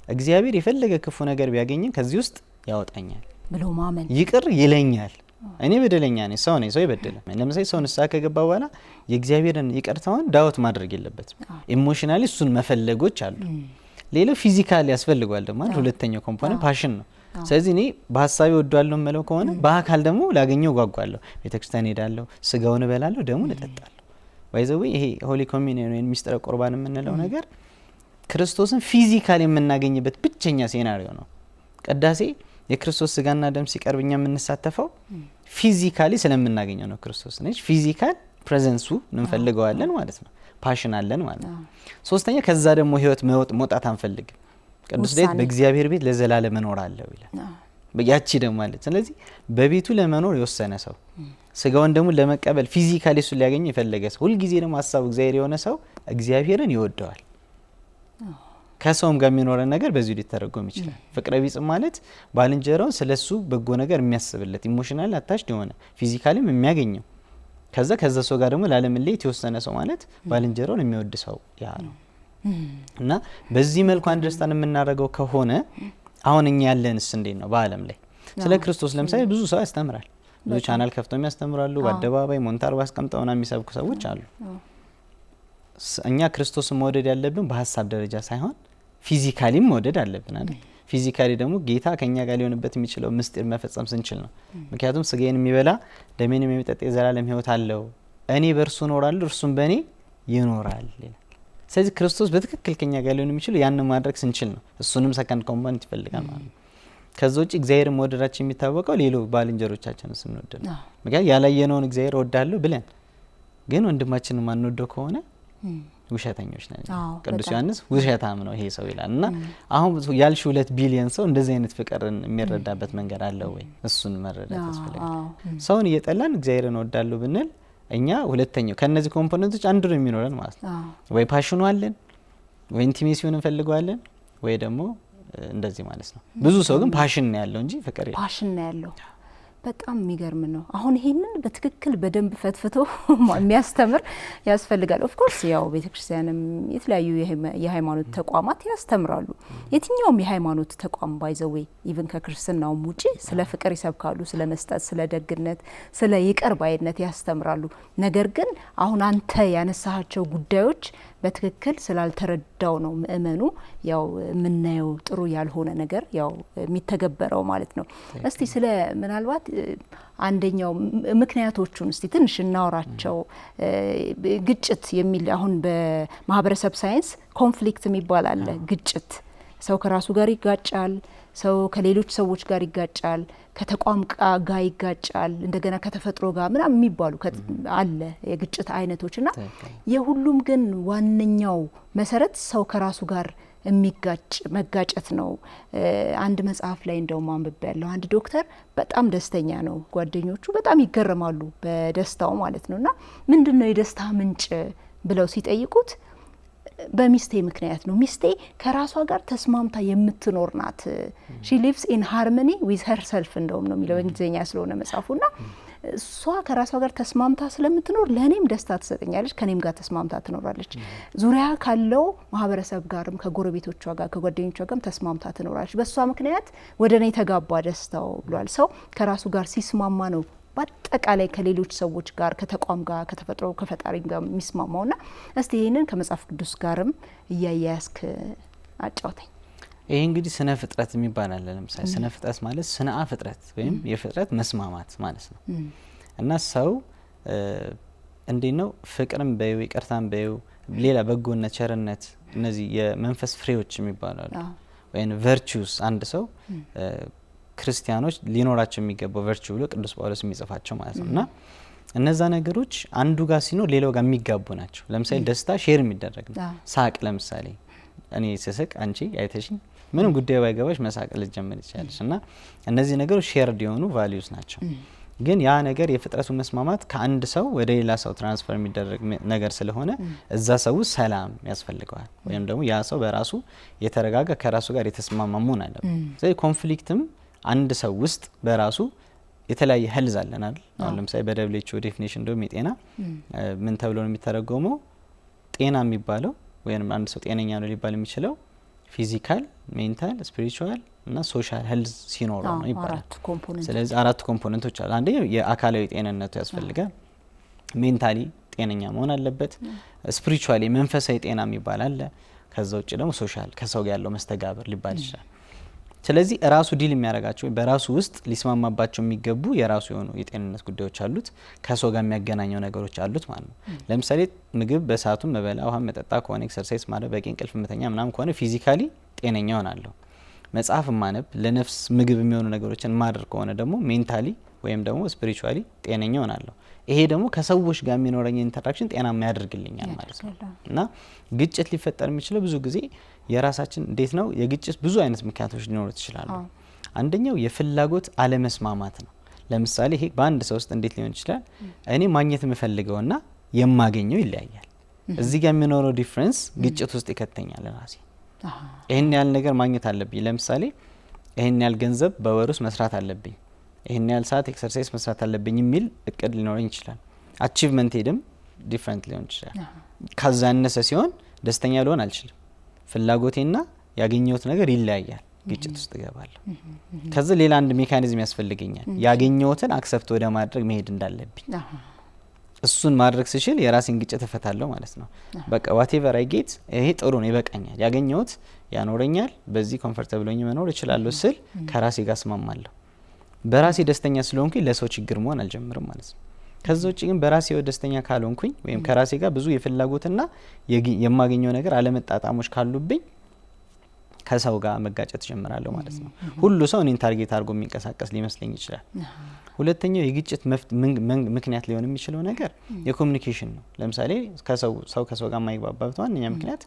እግዚአብሔር የፈለገ ክፉ ነገር ቢያገኘኝ ከዚህ ውስጥ ያወጣኛል ብሎ ማመን፣ ይቅር ይለኛል። እኔ በደለኛ ነኝ፣ ሰው ነኝ፣ ሰው ይበደላል። ለምሳሌ ሰው ንስሐ ከገባ በኋላ የእግዚአብሔርን ይቅርታውን ዳውት ማድረግ የለበትም። ኢሞሽናሊ እሱን መፈለጎች አሉ። ሌላው ፊዚካሊ ያስፈልጋል ደግሞ ሁለተኛው ኮምፖነንት ፓሽን ነው። ስለዚህ እኔ በሀሳቤ ወዷለሁ የምለው ከሆነ በአካል ደግሞ ላገኘው ጓጓለሁ። ቤተክርስቲያን ሄዳለሁ፣ ስጋውን እበላለሁ፣ ደሙን እጠጣለሁ። ባይዘው ይሄ ሆሊ ኮሚኒየን ወይም ሚስጥረ ቁርባን የምንለው ነገር ክርስቶስን ፊዚካሊ የምናገኝበት ብቸኛ ሴናሪዮ ነው። ቅዳሴ የክርስቶስ ስጋና ደም ሲቀርብ እኛ የምንሳተፈው ፊዚካሊ ስለምናገኘው ነው። ክርስቶስ ነች ፊዚካል ፕሬዘንሱ እንፈልገዋለን ማለት ነው። ፓሽን አለን ማለት ነው። ሶስተኛ ከዛ ደግሞ ህይወት መውጣት አንፈልግም። ቅዱስ ዳዊት በእግዚአብሔር ቤት ለዘላለም እኖራለሁ ይላል። ያቺ ደግሞ ማለት ስለዚህ በቤቱ ለመኖር የወሰነ ሰው ስጋውን ደግሞ ለመቀበል ፊዚካሊ እሱ ሊያገኝ የፈለገ ሰው ሁልጊዜ ደግሞ ሀሳቡ እግዚአብሔር የሆነ ሰው እግዚአብሔርን ይወደዋል። ከሰውም ጋር የሚኖረን ነገር በዚሁ ሊተረጎም ይችላል። ፍቅረ ቢጽ ማለት ባልንጀራውን ስለሱ በጎ ነገር የሚያስብለት ኢሞሽናል አታችድ የሆነ ፊዚካሊም የሚያገኘው ከዛ ሰው ጋር ደግሞ ላለመለየት የተወሰነ ሰው ማለት ባልንጀራውን የሚወድ ሰው ያ ነው። እና በዚህ መልኩ አንደርስታንድ የምናደርገው ከሆነ አሁን እኛ ያለንስ እንዴት ነው? በአለም ላይ ስለ ክርስቶስ ለምሳሌ ብዙ ሰው ያስተምራል። ብዙ ቻናል ከፍተው የሚያስተምራሉ። በአደባባይ ሞንታር ባስቀምጠውና የሚሰብኩ ሰዎች አሉ። እኛ ክርስቶስን መውደድ ያለብን በሀሳብ ደረጃ ሳይሆን ፊዚካሊም መውደድ አለብን አይደል? ፊዚካሊ ደግሞ ጌታ ከኛ ጋር ሊሆንበት የሚችለው ምስጢር መፈጸም ስንችል ነው። ምክንያቱም ስጋዬን የሚበላ ደሜንም የሚጠጣ የዘላለም ሕይወት አለው፣ እኔ በእርሱ እኖራለሁ እርሱም በእኔ ይኖራል ይላል። ስለዚህ ክርስቶስ በትክክል ከኛ ጋር ሊሆን የሚችለው ያንን ማድረግ ስንችል ነው። እሱንም ሰከንድ ኮምፖነንት ይፈልጋል ማለት ነው። ከዛ ውጭ እግዚአብሔርን መውደዳችን የሚታወቀው ሌሎች ባልንጀሮቻችንን ስንወድ ነው። ምክንያቱም ያላየነውን እግዚአብሔር እወዳለሁ ብለን ግን ወንድማችንን ማንወደው ከሆነ ውሸተኞች ነን። ቅዱስ ዮሐንስ ውሸታም ነው ይሄ ሰው ይላል። እና አሁን ያልሽ 2 ቢሊዮን ሰው እንደዚህ አይነት ፍቅርን የሚረዳበት መንገድ አለ ወይ? እሱን መረዳት ያስፈልጋል። ሰውን እየጠላን እግዚአብሔርን እወዳለሁ ብንል እኛ ሁለተኛው ከነዚህ ኮምፖነንቶች አንዱ ነው የሚኖረን ማለት ነው። ወይ ፓሽኑ አለን፣ ወይ ኢንቲሜሲውን እንፈልገዋለን፣ ወይ ደግሞ እንደዚህ ማለት ነው። ብዙ ሰው ግን ፓሽን ነው ያለው እንጂ ፍቅር የለም። ፓሽን ነው ያለው። በጣም የሚገርም ነው። አሁን ይሄንን በትክክል በደንብ ፈትፍቶ የሚያስተምር ያስፈልጋል። ኦፍ ኮርስ ያው ቤተክርስቲያንም የተለያዩ የሃይማኖት ተቋማት ያስተምራሉ። የትኛውም የሃይማኖት ተቋም ባይዘዌ ኢቭን ከክርስትናው ውጪ ስለ ፍቅር ይሰብካሉ፣ ስለ መስጠት፣ ስለ ደግነት፣ ስለ ይቅር ባይነት ያስተምራሉ። ነገር ግን አሁን አንተ ያነሳቸው ጉዳዮች በትክክል ስላልተረዳው ነው ምእመኑ ያው የምናየው ጥሩ ያልሆነ ነገር ያው የሚተገበረው ማለት ነው። እስቲ ስለ ምናልባት አንደኛው ምክንያቶቹን እስቲ ትንሽ እናወራቸው። ግጭት የሚል አሁን በማህበረሰብ ሳይንስ ኮንፍሊክት የሚባል አለ። ግጭት ሰው ከራሱ ጋር ይጋጫል፣ ሰው ከሌሎች ሰዎች ጋር ይጋጫል፣ ከተቋም ጋር ይጋጫል፣ እንደገና ከተፈጥሮ ጋር ምናምን የሚባሉ አለ የግጭት አይነቶችና የሁሉም ግን ዋነኛው መሰረት ሰው ከራሱ ጋር መጋጨት ነው። አንድ መጽሐፍ ላይ እንደውም አንብቤ ያለው አንድ ዶክተር በጣም ደስተኛ ነው፣ ጓደኞቹ በጣም ይገረማሉ በደስታው ማለት ነውና ምንድነው የደስታ ምንጭ ብለው ሲጠይቁት በሚስቴ ምክንያት ነው። ሚስቴ ከራሷ ጋር ተስማምታ የምትኖር ናት። she lives in harmony with herself እንደውም ነው የሚለው እንግሊዘኛ ስለሆነ መጽሐፉና እሷ ከራሷ ጋር ተስማምታ ስለምትኖር ለኔም ደስታ ትሰጠኛለች፣ ከኔም ጋር ተስማምታ ትኖራለች። ዙሪያ ካለው ማህበረሰብ ጋርም ከጎረቤቶቿ ጋር ከጓደኞቿ ጋርም ተስማምታ ትኖራለች። በሷ ምክንያት ወደ እኔ ተጋባ ደስታው ብሏል። ሰው ከራሱ ጋር ሲስማማ ነው በአጠቃላይ ከሌሎች ሰዎች ጋር ከተቋም ጋር ከተፈጥሮ ከፈጣሪ ጋር የሚስማማውና እስቲ ይሄንን ከመጽሐፍ ቅዱስ ጋርም እያያያዝክ አጫውተኝ። ይሄ እንግዲህ ስነ ፍጥረት የሚባል አለ። ለምሳሌ ስነ ፍጥረት ማለት ስነአ ፍጥረት ወይም የፍጥረት መስማማት ማለት ነው። እና ሰው እንዴት ነው ፍቅርም በዩ ይቅርታም በዩ ሌላ በጎነት፣ ቸርነት እነዚህ የመንፈስ ፍሬዎች የሚባሉ አሉ ወይም ቨርቹስ አንድ ሰው ክርስቲያኖች ሊኖራቸው የሚገባው ቨርቹ ብሎ ቅዱስ ጳውሎስ የሚጽፋቸው ማለት ነው። እና እነዛ ነገሮች አንዱ ጋር ሲኖር ሌላው ጋር የሚጋቡ ናቸው። ለምሳሌ ደስታ ሼር የሚደረግ ነው። ሳቅ ለምሳሌ እኔ ስስቅ አንቺ አይተሽኝ ምንም ጉዳዩ ባይገባሽ መሳቅ ልትጀምር ይችላልሽ። እና እነዚህ ነገሮች ሼርድ የሆኑ ቫልዩስ ናቸው። ግን ያ ነገር የፍጥረቱ መስማማት ከአንድ ሰው ወደ ሌላ ሰው ትራንስፈር የሚደረግ ነገር ስለሆነ እዛ ሰው ሰላም ያስፈልገዋል፣ ወይም ደግሞ ያ ሰው በራሱ የተረጋጋ ከራሱ ጋር የተስማማ መሆን አለበት። ስለዚህ ኮንፍሊክትም አንድ ሰው ውስጥ በራሱ የተለያየ ሄልዝ አለን አይደል? አሁን ለምሳሌ በደብሊውኤችኦ ዴፊኒሽን እንደውም የጤና ምን ተብሎ ነው የሚተረጎመው? ጤና የሚባለው ወይም አንድ ሰው ጤነኛ ነው ሊባል የሚችለው ፊዚካል፣ ሜንታል፣ ስፒሪቹዋል እና ሶሻል ሄልዝ ሲኖረው ነው ይባላል። ስለዚህ አራት ኮምፖነንቶች አሉ። አንደኛው የአካላዊ ጤንነቱ ያስፈልጋል፣ ሜንታሊ ጤነኛ መሆን አለበት፣ ስፒሪቹዋሊ መንፈሳዊ ጤና የሚባል አለ፣ ከዛ ውጭ ደግሞ ሶሻል ከሰው ጋር ያለው መስተጋብር ሊባል ይችላል። ስለዚህ ራሱ ዲል የሚያደርጋቸው በራሱ ውስጥ ሊስማማባቸው የሚገቡ የራሱ የሆኑ የጤንነት ጉዳዮች አሉት፣ ከሰው ጋር የሚያገናኘው ነገሮች አሉት ማለት ነው። ለምሳሌ ምግብ በሰዓቱ መበላ፣ ውሃ መጠጣ ከሆነ ኤክሰርሳይዝ ማድረግ፣ በቂ እንቅልፍ መተኛ ምናምን ከሆነ ፊዚካሊ ጤነኛ ሆናለሁ። መጽሐፍ ማነብ፣ ለነፍስ ምግብ የሚሆኑ ነገሮችን ማድረግ ከሆነ ደግሞ ሜንታሊ ወይም ደግሞ ስፒሪቹዋሊ ጤነኛ ሆናለሁ። ይሄ ደግሞ ከሰዎች ጋር የሚኖረኝ ኢንተራክሽን ጤናማ ያደርግልኛል ማለት ነው። እና ግጭት ሊፈጠር የሚችለው ብዙ ጊዜ የራሳችን እንዴት ነው የግጭት ብዙ አይነት ምክንያቶች ሊኖሩት ይችላሉ። አንደኛው የፍላጎት አለመስማማት ነው። ለምሳሌ ይሄ በአንድ ሰው ውስጥ እንዴት ሊሆን ይችላል? እኔ ማግኘት የምፈልገውና የማገኘው ይለያያል። እዚህ ጋር የሚኖረው ዲፍረንስ ግጭት ውስጥ ይከተኛል። ራሴ ይሄን ያህል ነገር ማግኘት አለብኝ። ለምሳሌ ይሄን ያህል ገንዘብ በወር ውስጥ መስራት አለብኝ፣ ይሄን ያህል ሰዓት ኤክሰርሳይዝ መስራት አለብኝ የሚል እቅድ ሊኖረኝ ይችላል። አቺቭመንት ሄድም ዲፍረንት ሊሆን ይችላል። ከዛ ያነሰ ሲሆን ደስተኛ ልሆን አልችልም። ፍላጎቴና ያገኘሁት ነገር ይለያያል። ግጭት ውስጥ እገባለሁ። ከዛ ሌላ አንድ ሜካኒዝም ያስፈልገኛል። ያገኘሁትን አክሰፕት ወደ ማድረግ መሄድ እንዳለብኝ እሱን ማድረግ ስችል የራሴን ግጭት እፈታለሁ ማለት ነው። በቃ ዋቴቨር አይ ጌት ይሄ ጥሩ ነው፣ ይበቃኛል፣ ያገኘሁት ያኖረኛል፣ በዚህ ኮምፎርታብል ሆኜ መኖር እችላለሁ ስል ከራሴ ጋር እስማማለሁ። በራሴ ደስተኛ ስለሆንኩኝ ለሰው ችግር መሆን አልጀምርም ማለት ነው። ከዛ ውጭ ግን በራሴ ደስተኛ ካልሆንኩኝ ወይም ከራሴ ጋር ብዙ የፍላጎትና የማገኘው ነገር አለመጣጣሞች ካሉብኝ ከሰው ጋር መጋጨት ጀምራለሁ ማለት ነው። ሁሉ ሰው እኔን ታርጌት አድርጎ የሚንቀሳቀስ ሊመስለኝ ይችላል። ሁለተኛው የግጭት ምክንያት ሊሆን የሚችለው ነገር የኮሚኒኬሽን ነው። ለምሳሌ ሰው ከሰው ጋር የማይግባባበት ዋነኛ ምክንያት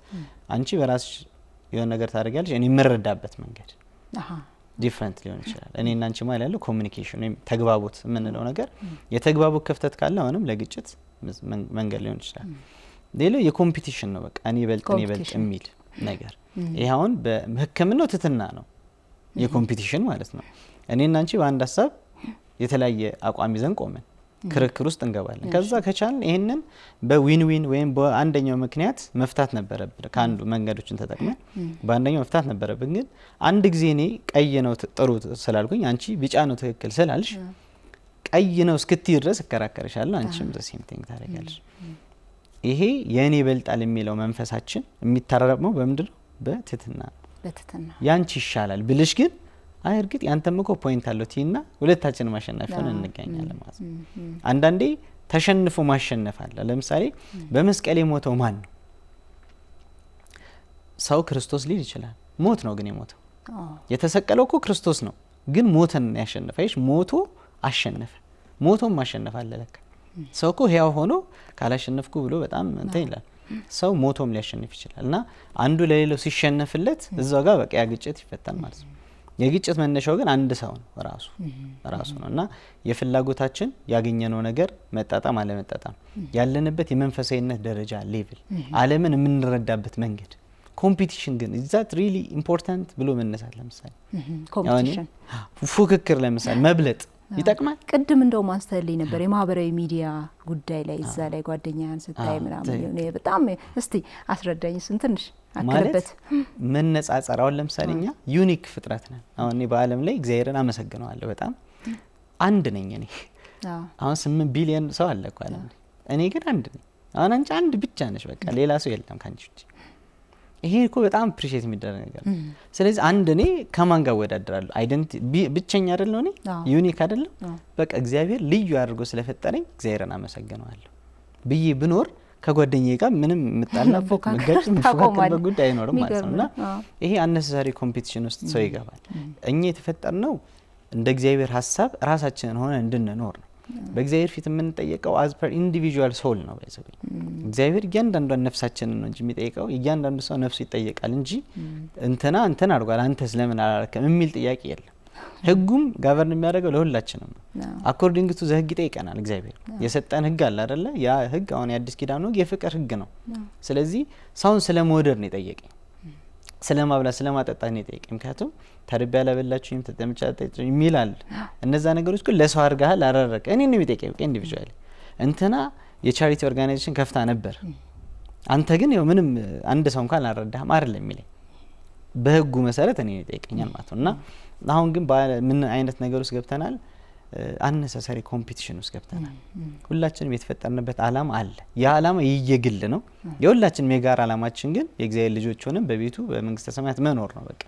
አንቺ በራስሽ የሆነ ነገር ታደርጊያለሽ፣ እኔ የምረዳበት መንገድ ዲፍረንት ሊሆን ይችላል። እኔና አንቺ ማለት ያለው ኮሚኒኬሽን ወይም ተግባቦት የምንለው ነገር የተግባቦት ክፍተት ካለ አሁንም ለግጭት መንገድ ሊሆን ይችላል። ሌላው የኮምፒቲሽን ነው። በቃ እኔ በልጥ የሚል ነገር ይሄ አሁን በሕክምናው ትትና ነው የኮምፒቲሽን ማለት ነው። እኔና አንቺ በአንድ ሀሳብ የተለያየ አቋም ይዘን ቆመን ክርክር ውስጥ እንገባለን። ከዛ ከቻልን ይሄንን በዊን ዊን ወይም በአንደኛው ምክንያት መፍታት ነበረብን። ከአንዱ መንገዶችን ተጠቅመን በአንደኛው መፍታት ነበረብን። ግን አንድ ጊዜ እኔ ቀይ ነው ጥሩ ስላልኩኝ አንቺ ቢጫ ነው ትክክል ስላልሽ ቀይ ነው እስክትይ ድረስ እከራከርሻለሁ፣ አንቺም ዘሴም ቲንግ ታደርጊያለሽ። ይሄ የኔ ይበልጣል የሚለው መንፈሳችን የሚታረመው በምንድን ነው? በትህትና ነው። ያንቺ ይሻላል ብልሽ ግን አይ እርግጥ ያንተም እኮ ፖይንት አለው ቲና ሁለታችን ማሸነፍ ሆነ እንገኛለን ማለት ነው። አንዳንዴ ተሸንፎ ማሸነፍ አለ። ለምሳሌ በመስቀል የሞተው ማን ነው? ሰው ክርስቶስ ሊል ይችላል። ሞት ነው ግን የሞተው። የተሰቀለው እኮ ክርስቶስ ነው ግን ሞተን ያሸነፈሽ ሞቶ አሸነፈ። ሞቶም ማሸነፍ አለ ለካ። ሰው እኮ ሕያው ሆኖ ካላሸነፍኩ ብሎ በጣም እንትን ይላል። ሰው ሞቶም ሊያሸንፍ ይችላል። እና አንዱ ለሌላው ሲሸነፍለት እዛው ጋር በቃ ያ ግጭት ይፈታል ማለት ነው። የግጭት መነሻው ግን አንድ ሰው ነው ራሱ ነው። እና የፍላጎታችን ያገኘነው ነገር መጣጣም አለመጣጣም፣ ያለንበት የመንፈሳዊነት ደረጃ ሌቭል፣ ዓለምን የምንረዳበት መንገድ፣ ኮምፒቲሽን ግን ኢዛት ሪሊ ኢምፖርታንት ብሎ መነሳት። ለምሳሌ ኮምፒቲሽን ፉክክር፣ ለምሳሌ መብለጥ ይጠቅማል። ቅድም እንደውም አንስተልኝ ነበር የማህበራዊ ሚዲያ ጉዳይ ላይ እዛ ላይ ጓደኛህን ስታይ ምናምን ነው በጣም እስቲ አስረዳኝ ትንሽ አከለበት መነጻጸር። አሁን ለምሳሌ እኛ ዩኒክ ፍጥረት ነን። አሁን እኔ በዓለም ላይ እግዚአብሔርን አመሰግነዋለሁ በጣም አንድ ነኝ እኔ። አሁን 8 ቢሊዮን ሰው አለ እኮ ዓለም ላይ እኔ ግን አንድ ነኝ። አሁን አንቺ አንድ ብቻ ነሽ በቃ ሌላ ሰው የለም ካንቺ ውጪ። ይሄ እኮ በጣም አፕሪሺየት የሚደረግ ነገር ነው። ስለዚህ አንድ እኔ ከማን ጋር ወዳደራለሁ? አይደንቲቲ ብቸኛ አይደለም እኔ ዩኒክ አይደለም። በቃ እግዚአብሔር ልዩ አድርጎ ስለፈጠረኝ እግዚአብሔርን አመሰግነዋለሁ ብዬ ብኖር ከጓደኛዬ ጋር ምንም ምጣላበት መጋጨት ጉዳይ አይኖርም ማለት ነውና ይሄ አነሳሳሪ ኮምፒቲሽን ውስጥ ሰው ይገባል። እኛ የተፈጠርነው እንደ እግዚአብሔር ሐሳብ ራሳችንን ሆነ እንድንኖር ነው። በእግዚአብሔር ፊት የምንጠየቀው አዝ ፐር ኢንዲቪጁዋል ሶል ነው። እግዚአብሔር እያንዳንዷን ነፍሳችንን ነው እንጂ የሚጠይቀው እያንዳንዱ ሰው ነፍሱ ይጠየቃል እንጂ እንትና እንትን አድርጓል አንተ ስለምን አላረከም የሚል ጥያቄ የለም። ህጉም ጋቨርን የሚያደርገው ለሁላችንም ነው። አኮርዲንግ ቱ ዘ ህግ ይጠይቀናል እግዚአብሔር የሰጠን ህግ አለ አይደለ? ያ ህግ አሁን የአዲስ ኪዳን ህግ የፍቅር ህግ ነው። ስለዚህ ሰውን ስለመውደድ ነው የጠየቀኝ፣ ስለማብላት ስለማጠጣት ነው የጠየቀኝ። ምክንያቱም ተርቤ ያላበላችሁኝ ተጠምቼ አላጠጣችሁኝ የሚላል እነዛ ነገሮች ግን ለሰው አድርገሃል አላረከ እኔ ነው የሚጠይቀኝ ኢንዲቪጁዋሊ። እንትና የቻሪቲ ኦርጋናይዜሽን ከፍታ ነበር አንተ ግን ያው ምንም አንድ ሰው እንኳን አልረዳህም አይደለም የሚለኝ በህጉ መሰረት እኔ ይጠይቀኛል ማለት ነው። እና አሁን ግን ምን አይነት ነገር ውስጥ ገብተናል? አነሳሳሪ ኮምፒቲሽን ውስጥ ገብተናል። ሁላችንም የተፈጠርንበት አላማ አለ። ያ አላማ የየግል ነው። የሁላችንም የጋራ አላማችን ግን የእግዚአብሔር ልጆች ሆነን በቤቱ በመንግስተ ሰማያት መኖር ነው። በቃ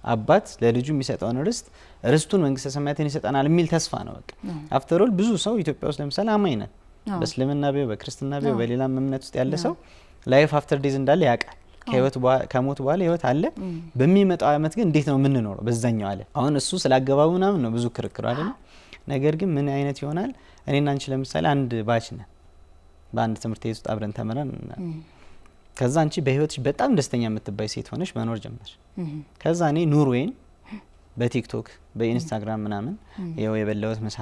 አባት ለልጁ የሚሰጠውን ርስቱን መንግስተ ሰማያትን ይሰጠናል የሚል ተስፋ ነው። በቃ አፍተር ኦል ብዙ ሰው ኢትዮጵያ ውስጥ ለምሳሌ አማኝ ነን። በእስልምና ቢሆን በክርስትና ቢሆን በሌላም እምነት ውስጥ ያለ ሰው ላይፍ አፍተር ዴዝ እንዳለ ያውቃል። ከሞት በኋላ ህይወት አለ። በሚመጣው አመት ግን እንዴት ነው የምንኖረው በዛኛው አለ? አሁን እሱ ስላገባቡ ምናምን ነው ብዙ ክርክር አይደል? ነገር ግን ምን አይነት ይሆናል? እኔና አንቺ ለምሳሌ አንድ ባች ነን፣ በአንድ ትምህርት ቤት ውስጥ አብረን ተምረን ከዛ አንቺ በህይወትሽ በጣም ደስተኛ የምትባይ ሴት ሆነሽ መኖር ጀመርሽ። ከዛ እኔ ኑሮዬን በቲክቶክ በኢንስታግራም ምናምን ይኸው የበላሁት ምሳ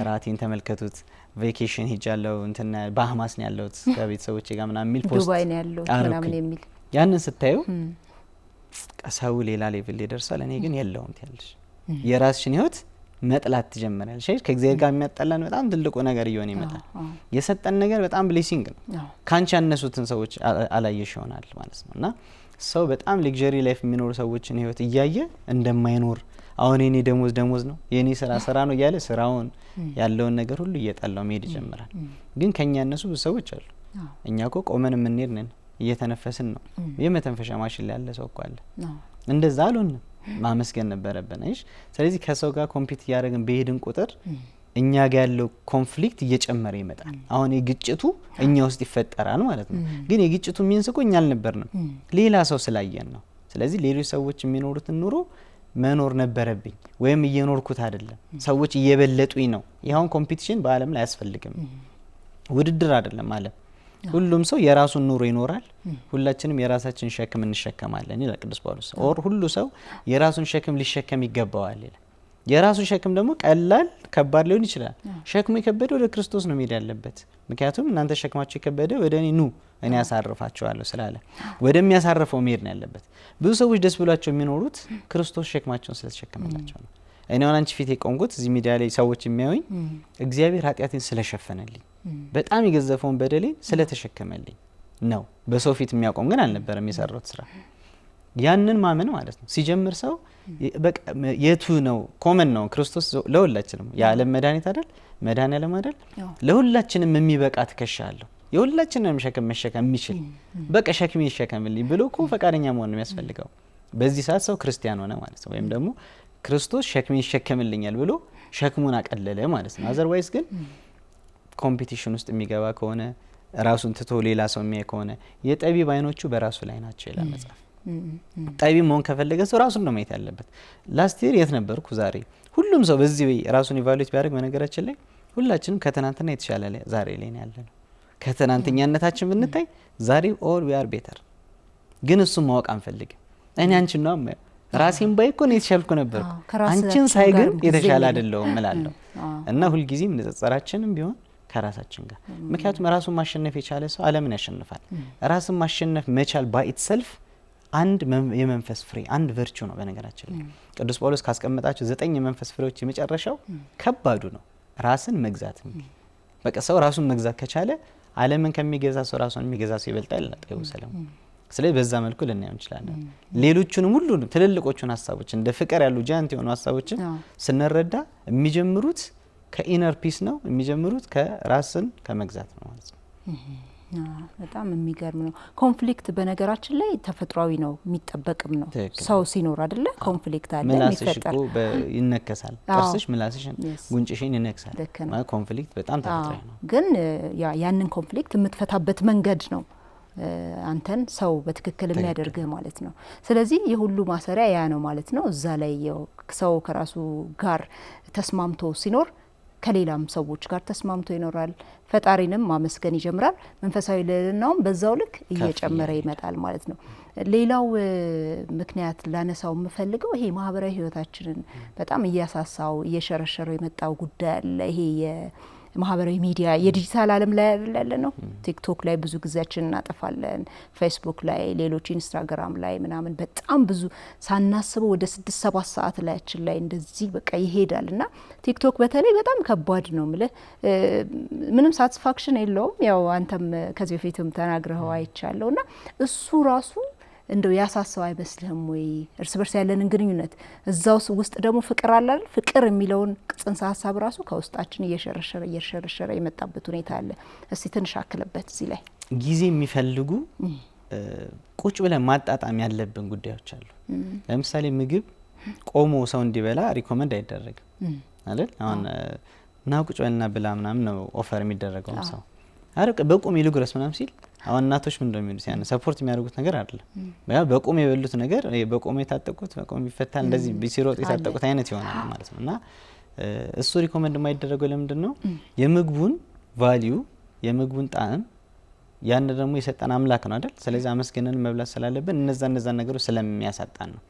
ራቴን ተመልከቱት፣ ቬኬሽን ሄጃለሁ፣ እንትና ባሃማስ ነው ያለሁት ከቤተሰቦቼ ጋር ምናምን የሚል ፖስት ዱባይ ነው ያለሁት ምናምን የሚል ያንን ስታዩ ሰው ሌላ ሌቭል ይደርሳል። እኔ ግን የለውም ትያለሽ። የራስሽን ህይወት መጥላት ትጀምራለሽ። ከእግዚአብሔር ጋር የሚያጣላን በጣም ትልቁ ነገር እየሆነ ይመጣል። የሰጠን ነገር በጣም ብሌሲንግ ነው። ካንቺ ያነሱትን ሰዎች አላየሽ ይሆናል ማለት ነው። እና ሰው በጣም ሌክዠሪ ላይፍ የሚኖሩ ሰዎችን ህይወት እያየ እንደማይኖር አሁን የኔ ደሞዝ ነው የኔ ስራ ነው እያለ ስራውን ያለውን ነገር ሁሉ እየጣላው መሄድ ይጀምራል። ግን ከኛ ያነሱ ብዙ ሰዎች አሉ። እኛ እኮ ቆመን የምንሄድ ነን፣ እየተነፈስን ነው። የመተንፈሻ ማሽን ላይ ያለ ሰው እኮ አለ። እንደዛ አልሆንም፣ ማመስገን ነበረብን። እሺ፣ ስለዚህ ከሰው ጋር ኮምፒት እያደረግን በሄድን ቁጥር እኛ ጋር ያለው ኮንፍሊክት እየጨመረ ይመጣል። አሁን የግጭቱ እኛ ውስጥ ይፈጠራል ማለት ነው። ግን የግጭቱ ሚንስ እኮ እኛ አልነበርንም፣ ሌላ ሰው ስላየን ነው። ስለዚህ ሌሎች ሰዎች የሚኖሩትን ኑሮ መኖር ነበረብኝ ወይም እየኖርኩት አይደለም። ሰዎች እየበለጡኝ ነው። ይሄውን ኮምፒቲሽን በአለም ላይ አያስፈልግም። ውድድር አይደለም ዓለም። ሁሉም ሰው የራሱን ኑሮ ይኖራል። ሁላችንም የራሳችን ሸክም እንሸከማለን ይላል ቅዱስ ጳውሎስ። ኦር ሁሉ ሰው የራሱን ሸክም ሊሸከም ይገባዋል ይላል። የራሱ ሸክም ደግሞ ቀላል ከባድ ሊሆን ይችላል። ሸክሙ የከበደ ወደ ክርስቶስ ነው መሄድ ያለበት። ምክንያቱም እናንተ ሸክማችሁ የከበደ ወደ እኔ ኑ እኔ ያሳርፋችኋለሁ ስላለ ወደሚያሳርፈው መሄድ ነው ያለበት። ብዙ ሰዎች ደስ ብሏቸው የሚኖሩት ክርስቶስ ሸክማቸውን ስለተሸከመላቸው ነው። እኔ አሁን አንቺ ፊት የቆምኩት እዚህ ሚዲያ ላይ ሰዎች የሚያዩኝ እግዚአብሔር ኃጢአቴን ስለሸፈነልኝ በጣም የገዘፈውን በደሌን ስለተሸከመልኝ ነው። በሰው ፊት የሚያቆም ግን አልነበረም የሰራሁት ስራ። ያንን ማመን ማለት ነው ሲጀምር ሰው በቃ የቱ ነው ኮመን ነው ክርስቶስ ለሁላችንም የዓለም መድኃኒት አይደል? መድኃኒዓለም አይደል? ለሁላችንም የሚበቃ ትከሻ አለው። የሁላችንም ሸክም መሸከም የሚችል በቃ ሸክሜ ይሸከምልኝ ብሎ እኮ ፈቃደኛ መሆን ነው የሚያስፈልገው። በዚህ ሰዓት ሰው ክርስቲያን ሆነ ማለት ነው። ወይም ደግሞ ክርስቶስ ሸክሜ ይሸከምልኛል ብሎ ሸክሙን አቀለለ ማለት ነው። አዘርዋይስ ግን ኮምፒቲሽን ውስጥ የሚገባ ከሆነ ራሱን ትቶ ሌላ ሰው የሚያይ ከሆነ የጠቢብ አይኖቹ በራሱ ላይ ናቸው ይላል መጽሐፍ። ጠቢብ መሆን ከፈለገ ሰው ራሱን ነው ማየት ያለበት። ላስት ይር የት ነበርኩ? ዛሬ ሁሉም ሰው በዚህ ራሱን ኢቫሉዌት ቢያደርግ በነገራችን ላይ ሁላችንም ከትናንትና የተሻለ ዛሬ ላይ ነው ያለነው። ከትናንትኛነታችን ብንታይ ዛሬ ኦል ዊ አር ቤተር። ግን እሱን ማወቅ አንፈልግም። እኔ አንቺን ነው ማየው። ራሴን ባይ እኮ ነው የተሻልኩ ነበርኩ፣ አንቺን ሳይ ግን የተሻለ አይደለሁም እላለሁ። እና ሁልጊዜም ንጽጽራችንም ቢሆን ከራሳችን ጋር። ምክንያቱም ራሱን ማሸነፍ የቻለ ሰው ዓለምን ያሸንፋል። ራስን ማሸነፍ መቻል ባይ ኢትሰልፍ አንድ የመንፈስ ፍሬ አንድ ቨርቹ ነው። በነገራችን ላይ ቅዱስ ጳውሎስ ካስቀመጣቸው 9 የመንፈስ ፍሬዎች የመጨረሻው ከባዱ ነው ራስን መግዛት። በቃ ሰው ራሱን መግዛት ከቻለ ዓለምን ከሚገዛ ሰው ራሱን የሚገዛ ሰው ይበልጣል ይላል ጠቢቡ ሰለሞን። ስለዚህ በዛ መልኩ ልናየው እንችላለን። ሌሎቹንም ሁሉንም ትልልቆቹን ሀሳቦች እንደ ፍቅር ያሉ ጃንት የሆኑ ሀሳቦችን ስንረዳ የሚጀምሩት ከኢነር ፒስ ነው፣ የሚጀምሩት ከራስን ከመግዛት ነው ማለት ነው። በጣም የሚገርም ነው። ኮንፍሊክት በነገራችን ላይ ተፈጥሯዊ ነው፣ የሚጠበቅም ነው። ሰው ሲኖር አይደለ ኮንፍሊክት አለ የሚፈጠር። ይነከሳል፣ ጥርስሽ ምላስሽን ጉንጭሽን ይነክሳል። ኮንፍሊክት በጣም ተፈጥሯዊ ነው። ግን ያንን ኮንፍሊክት የምትፈታበት መንገድ ነው አንተን ሰው በትክክል የሚያደርግህ ማለት ነው። ስለዚህ የሁሉ ማሰሪያ ያ ነው ማለት ነው። እዛ ላይ ሰው ከራሱ ጋር ተስማምቶ ሲኖር ከሌላም ሰዎች ጋር ተስማምቶ ይኖራል። ፈጣሪንም ማመስገን ይጀምራል። መንፈሳዊ ልዕልናውም በዛው ልክ እየጨመረ ይመጣል ማለት ነው። ሌላው ምክንያት ላነሳው የምፈልገው ይሄ ማህበራዊ ህይወታችንን በጣም እያሳሳው እየሸረሸረው የመጣው ጉዳይ አለ። ይሄ ማህበራዊ ሚዲያ የዲጂታል ዓለም ላይ ያለ ነው። ቲክቶክ ላይ ብዙ ጊዜያችን እናጠፋለን፣ ፌስቡክ ላይ፣ ሌሎች ኢንስታግራም ላይ ምናምን በጣም ብዙ ሳናስበው ወደ 6-7 ሰዓት ላያችን ላይ እንደዚህ በቃ ይሄዳል እና ቲክቶክ በተለይ በጣም ከባድ ነው ምልህ ምንም ሳቲስፋክሽን የለውም። ያው አንተም ከዚህ በፊትም ተናግረኸው አይቻለሁ እና እሱ ራሱ እንደው ያሳሰው አይመስልህም ወይ? እርስ በርስ ያለንን ግንኙነት እዛው ውስጥ ደግሞ ፍቅር አለ አይደል? ፍቅር የሚለውን ጽንሰ ሀሳብ ራሱ ከውስጣችን እየሸረሸረ የመጣበት ሁኔታ አለ። እስቲ ትንሽ አክለበት እዚህ ላይ። ጊዜ የሚፈልጉ ቁጭ ብለን ማጣጣም ያለብን ጉዳዮች አሉ። ለምሳሌ ምግብ ቆሞ ሰው እንዲበላ ሪኮመንድ አይደረግም አይደል? አሁን ና ቁጭ በልና ብላ ምናምን ነው ኦፈር የሚደረገው ሰው አረቀ በቁም ይልጉረስ ምናምን ሲል አሁን እናቶች ምን እንደሚሉት ያን ሰፖርት የሚያደርጉት ነገር አይደለም። በቁም የበሉት ነገር በቁም የታጠቁት በቁም ይፈታል እንደዚህ ቢሲሮጥ የታጠቁት አይነት ይሆናል ማለት ነውና እሱ ሪኮመንድ የማይደረገው ለምንድን ነው? የምግቡን ቫልዩ የምግቡን ጣዕም ያን ደግሞ የሰጠን አምላክ ነው አይደል? ስለዚህ አመስገነን መብላት ስላለብን እነዛ ነገሮች ስለሚያሳጣን ነው።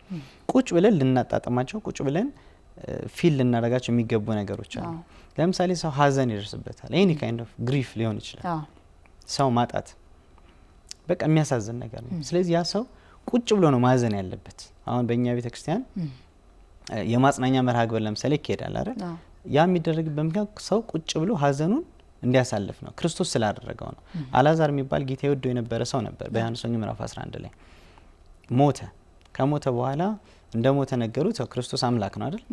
ቁጭ ብለን ልናጣጥማቸው ቁጭ ብለን ፊል ልናደርጋቸው የሚገቡ ነገሮች አሉ። ለምሳሌ ሰው ሀዘን ይደርስበታል። ኤኒ ካይንድ ኦፍ ግሪፍ ሊሆን ይችላል። ሰው ማጣት በቃ የሚያሳዝን ነገር ነው። ስለዚህ ያ ሰው ቁጭ ብሎ ነው ማዘን ያለበት። አሁን በእኛ ቤተክርስቲያን የማጽናኛ መርሃ ግብር ለምሳሌ ይካሄዳል አይደል? ያ የሚደረግበት ምክንያት ሰው ቁጭ ብሎ ሀዘኑን እንዲያሳልፍ ነው። ክርስቶስ ስላደረገው ነው። አልዓዛር የሚባል ጌታ ይወደው የነበረ ሰው ነበር። በዮሐንስ ወንጌል ምዕራፍ 11 ላይ ሞተ። ከሞተ በኋላ እንደ ሞተ ነገሩት። ክርስቶስ አምላክ ነው አይደል?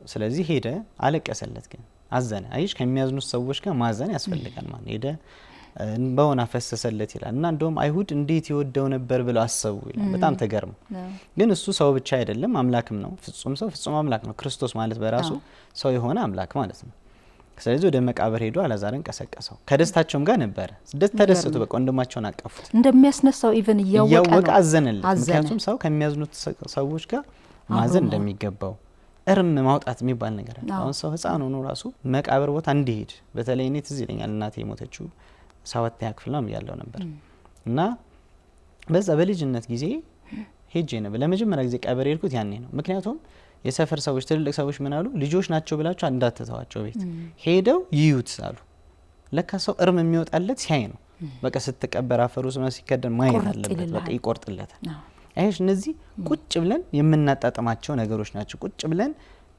ስለዚህ ሄደ፣ አለቀሰለት፣ ግን አዘነ። አይሽ ከሚያዝኑት ሰዎች ጋር ማዘን ያስፈልጋል ማለት ሄደ እንባውን አፈሰሰለት ይላል። እና እንደውም አይሁድ እንዴት ይወደው ነበር ብለው አሰቡ ይላል። በጣም ተገርሙ። ግን እሱ ሰው ብቻ አይደለም አምላክም ነው። ፍጹም ሰው ፍጹም አምላክ ነው። ክርስቶስ ማለት በራሱ ሰው የሆነ አምላክ ማለት ነው። ስለዚህ ወደ መቃብር ሄዶ አልዓዛርን ቀሰቀሰው። ከደስታቸውም ጋር ነበረ። ተደሰቱ። በቃ ወንድማቸውን አቀፉት። እንደሚያስነሳው ኢቭን እያወቀ አዘነለት። ምክንያቱም ሰው ከሚያዝኑት ሰዎች ጋር ማዘን እንደሚገባው እርም ማውጣት የሚባል ነገር አለ። አሁን ሰው ህፃን ሆኖ ራሱ መቃብር ቦታ እንዲሄድ በተለይ እኔ ትዝ ይለኛል እናቴ የሞተችው 7ኛ ክፍል ነው ያለው ነበር እና በዛ በልጅነት ጊዜ ሄጄ ነበር ለመጀመሪያ ጊዜ ቀብር ሄድኩት ያኔ ነው። ምክንያቱም የሰፈር ሰዎች ትልልቅ ሰዎች ምን አሉ? ልጆች ናቸው ብላችሁ እንዳትተዋቸው ቤት ሄደው ይዩት አሉ። ለካ ሰው እርም የሚወጣለት ሲያይ ነው። በቃ ስትቀበር አፈሩ ነው ሲከደን ማየት አለበት። በቃ ይቆርጥለታል። አይሽ እነዚህ ቁጭ ብለን የምናጣጥማቸው ነገሮች ናቸው። ቁጭ ብለን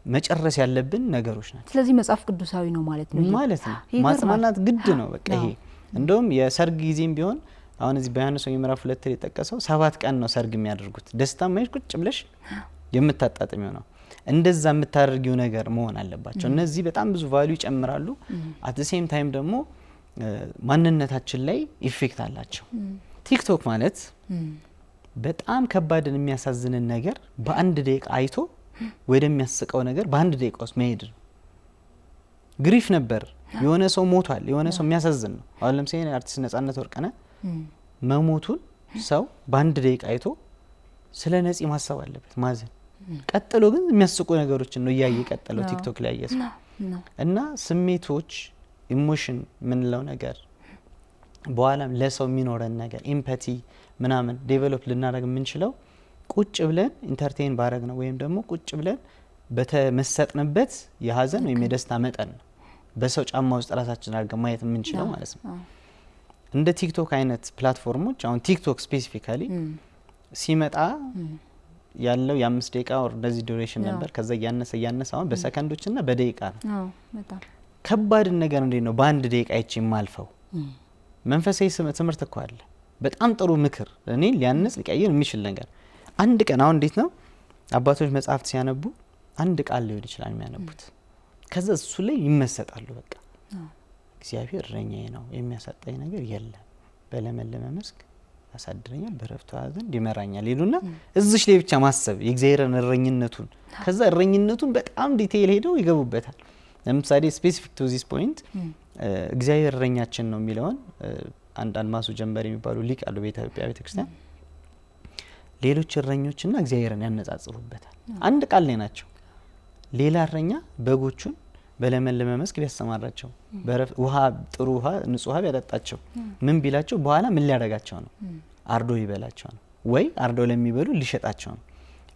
መጨረስ ያለብን ነገሮች ናቸው። ስለዚህ መጽሐፍ ቅዱሳዊ ነው ማለት ነው። ማጽናናት ግድ ነው። በቃ ይሄ እንደውም የሰርግ ጊዜም ቢሆን አሁን እዚህ በዮሐንስ ወንጌል ምዕራፍ 2 ላይ የተጠቀሰው 7 ቀን ነው ሰርግ የሚያደርጉት። ደስታ ማይሽ ቁጭ ብለሽ የምታጣጥሚው ነው። እንደዛ የምታደርጊው ነገር መሆን አለባቸው። እነዚህ በጣም ብዙ ቫልዩ ይጨምራሉ። አት ዘ ሴም ታይም ደግሞ ማንነታችን ላይ ኢፌክት አላቸው። ቲክቶክ ማለት በጣም ከባድን የሚያሳዝንን ነገር በአንድ ደቂቃ አይቶ ወደሚያስቀው ነገር በአንድ ደቂቃ ውስጥ መሄድ ነው። ግሪፍ ነበር፣ የሆነ ሰው ሞቷል፣ የሆነ ሰው የሚያሳዝን ነው። አሁን ለምሳሌ አርቲስት ነጻነት ወርቅነህ መሞቱን ሰው በአንድ ደቂቃ አይቶ ስለ ነፂ ማሰብ አለበት፣ ማዘን። ቀጥሎ ግን የሚያስቁ ነገሮችን ነው እያየ ቀጥለው ቲክቶክ ላይ ያየሰ እና ስሜቶች ኢሞሽን ምንለው ነገር በኋላም ለሰው የሚኖረን ነገር ኤምፓቲ ምናምን ዴቨሎፕ ልናደርግ የምንችለው ቁጭ ብለን ኢንተርቴይን ባረግ ነው ወይም ደግሞ ቁጭ ብለን በተመሰጥንበት የሀዘን ወይም የደስታ መጠን ነው በሰው ጫማ ውስጥ ራሳችን አድርገን ማየት የምንችለው ማለት ነው። እንደ ቲክቶክ አይነት ፕላትፎርሞች አሁን ቲክቶክ ስፔሲፊካሊ ሲመጣ ያለው የ5 ደቂቃ ወር እንደዚህ ዱሬሽን ነበር። ከዛ ያነሰ አሁን በሰከንዶችና በደቂቃ ነው። በጣም ከባድ ነገር እንዴት ነው በአንድ ደቂቃ አይቼ የማልፈው? መንፈሳዊ ትምህርት እኮ አለ። በጣም ጥሩ ምክር እኔ ሊያነጽ ሊቀይር የሚችል ነገር አንድ ቀን አሁን እንዴት ነው አባቶች መጽሐፍት ሲያነቡ አንድ ቃል ሊሆን ይችላል የሚያነቡት። ከዛ እሱ ላይ ይመሰጣሉ። በቃ እግዚአብሔር እረኛዬ ነው የሚያሳጣኝ ነገር የለም፣ በለመለመ መስክ ያሳድረኛል፣ በረፍቱ ዘንድ ይመራኛል ይሉና እዚሽ ላይ ብቻ ማሰብ የእግዚአብሔርን እረኝነቱን። ከዛ እረኝነቱን በጣም ዲቴይል ሄደው ይገቡበታል። ለምሳሌ ስፔሲፊክ ቱ ዚስ ፖይንት እግዚአብሔር እረኛችን ነው የሚለውን አንድ አልማሱ ጀንበር የሚባሉ ሊቅ አሉ በኢትዮጵያ ቤተክርስቲያን። ሌሎች እረኞችና እግዚአብሔርን ያነጻጽሩበታል። አንድ ቃል ላይ ናቸው። ሌላ እረኛ በጎቹን በለመለመ መስክ ቢያሰማራቸው፣ ውሃ ጥሩ ውሃ ንጹህ ውሃ ቢያጠጣቸው፣ ምን ቢላቸው በኋላ ምን ሊያደርጋቸው ነው? አርዶ ይበላቸው ነው ወይ አርዶ ለሚበሉ ሊሸጣቸው ነው።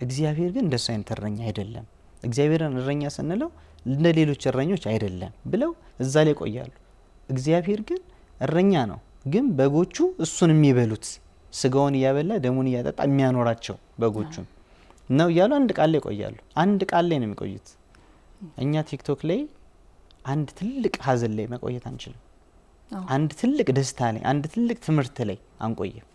እግዚአብሔር ግን እንደሱ አይነት እረኛ አይደለም። እግዚአብሔርን እረኛ ስንለው እንደ ሌሎች እረኞች አይደለም ብለው እዛ ላይ ቆያሉ። እግዚአብሔር ግን እረኛ ነው፣ ግን በጎቹ እሱን የሚበሉት ስጋውን እያበላ ደሙን እያጠጣ የሚያኖራቸው በጎቹን ነው እያሉ አንድ ቃል ላይ ቆያሉ። አንድ ቃል ላይ ነው የሚቆዩት። እኛ ቲክቶክ ላይ አንድ ትልቅ ሀዘን ላይ መቆየት አንችልም። አንድ ትልቅ ደስታ ላይ፣ አንድ ትልቅ ትምህርት ላይ አንቆይም፣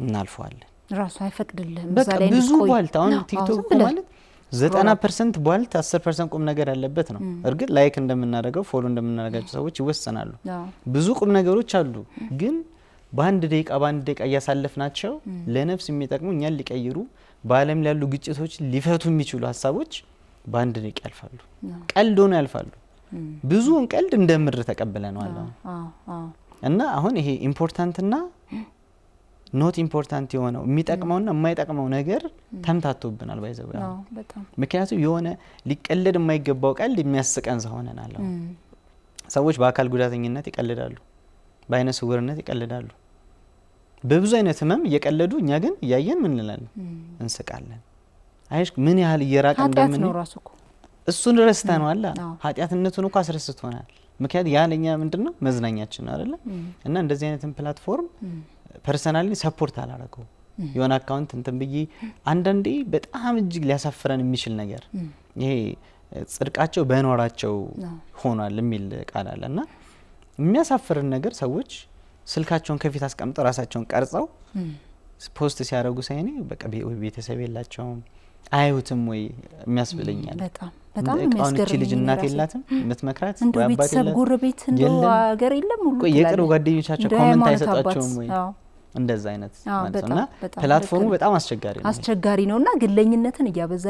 እናልፈዋለን። ራሱ አይፈቅድልህም። በቃ ብዙ ቧልት አሁን ቲክቶክ ማለት 90% ቧልት 10% ቁም ነገር ያለበት ነው። እርግጥ ላይክ እንደምናደርገው ፎሎ እንደምናደርጋቸው ሰዎች ይወሰናሉ። ብዙ ቁም ነገሮች አሉ፣ ግን በአንድ ደቂቃ እያሳለፍናቸው ለነፍስ የሚጠቅሙ እኛን ሊቀይሩ በዓለም ላይ ያሉ ግጭቶች ሊፈቱ የሚችሉ ሀሳቦች በአንድ ደቂቃ ያልፋሉ። ቀልድ ሆኖ ያልፋሉ። ብዙውን ቀልድ እንደ ምድር ተቀብለናል እና አሁን ይሄ ኢምፖርታንትና ኖት ኢምፖርታንት የሆነው የሚጠቅመውና የማይጠቅመው ነገር ተምታቶብናል ባይዘው። ምክንያቱም የሆነ ሊቀለድ የማይገባው ቀልድ የሚያስቀን ሆነናል። ሰዎች በአካል ጉዳተኝነት ይቀልዳሉ፣ በአይነ ስውርነት ይቀልዳሉ፣ በብዙ አይነት ህመም እየቀለዱ እኛ ግን እያየን ምን እንላለን? እንስቃለን። አይሽ ምን ያህል እየራቀ እንደምን እሱን ረስተነዋል። ኃጢአትነቱን እኮ አስረስቶናል። ምክንያቱም ያለኛ ምንድነው መዝናኛችን ነው አይደለ? እና እንደዚህ አይነትን ፕላትፎርም ፐርሰናሊ ሰፖርት አላረገው። የሆነ አካውንት እንትን ብዬ አንዳንዴ በጣም እጅግ ሊያሳፍረን የሚችል ነገር ይሄ ጽድቃቸው በኖራቸው ሆኗል የሚል ቃል አለ እና የሚያሳፍርን ነገር ሰዎች ስልካቸውን ከፊት አስቀምጠው ራሳቸውን ቀርጸው ፖስት ሲያደርጉ ሳይኔ በቃ ቤተሰብ የላቸውም አያዩትም ወይ የሚያስብለኛል። በጣም የሚያስገርም ልጅ እናት የላትም የምትመክራት ወይ አባት የላትም፣ ጉርቤት እንደው ሀገር የለም ሁሉ የቅርብ ጓደኞቻቸው ኮሜንት አይሰጣቸውም ወይ እንደዛ አይነት ማለት ነውና ፕላትፎርሙ በጣም አስቸጋሪ ነውና ግለኝነትን እያበዛ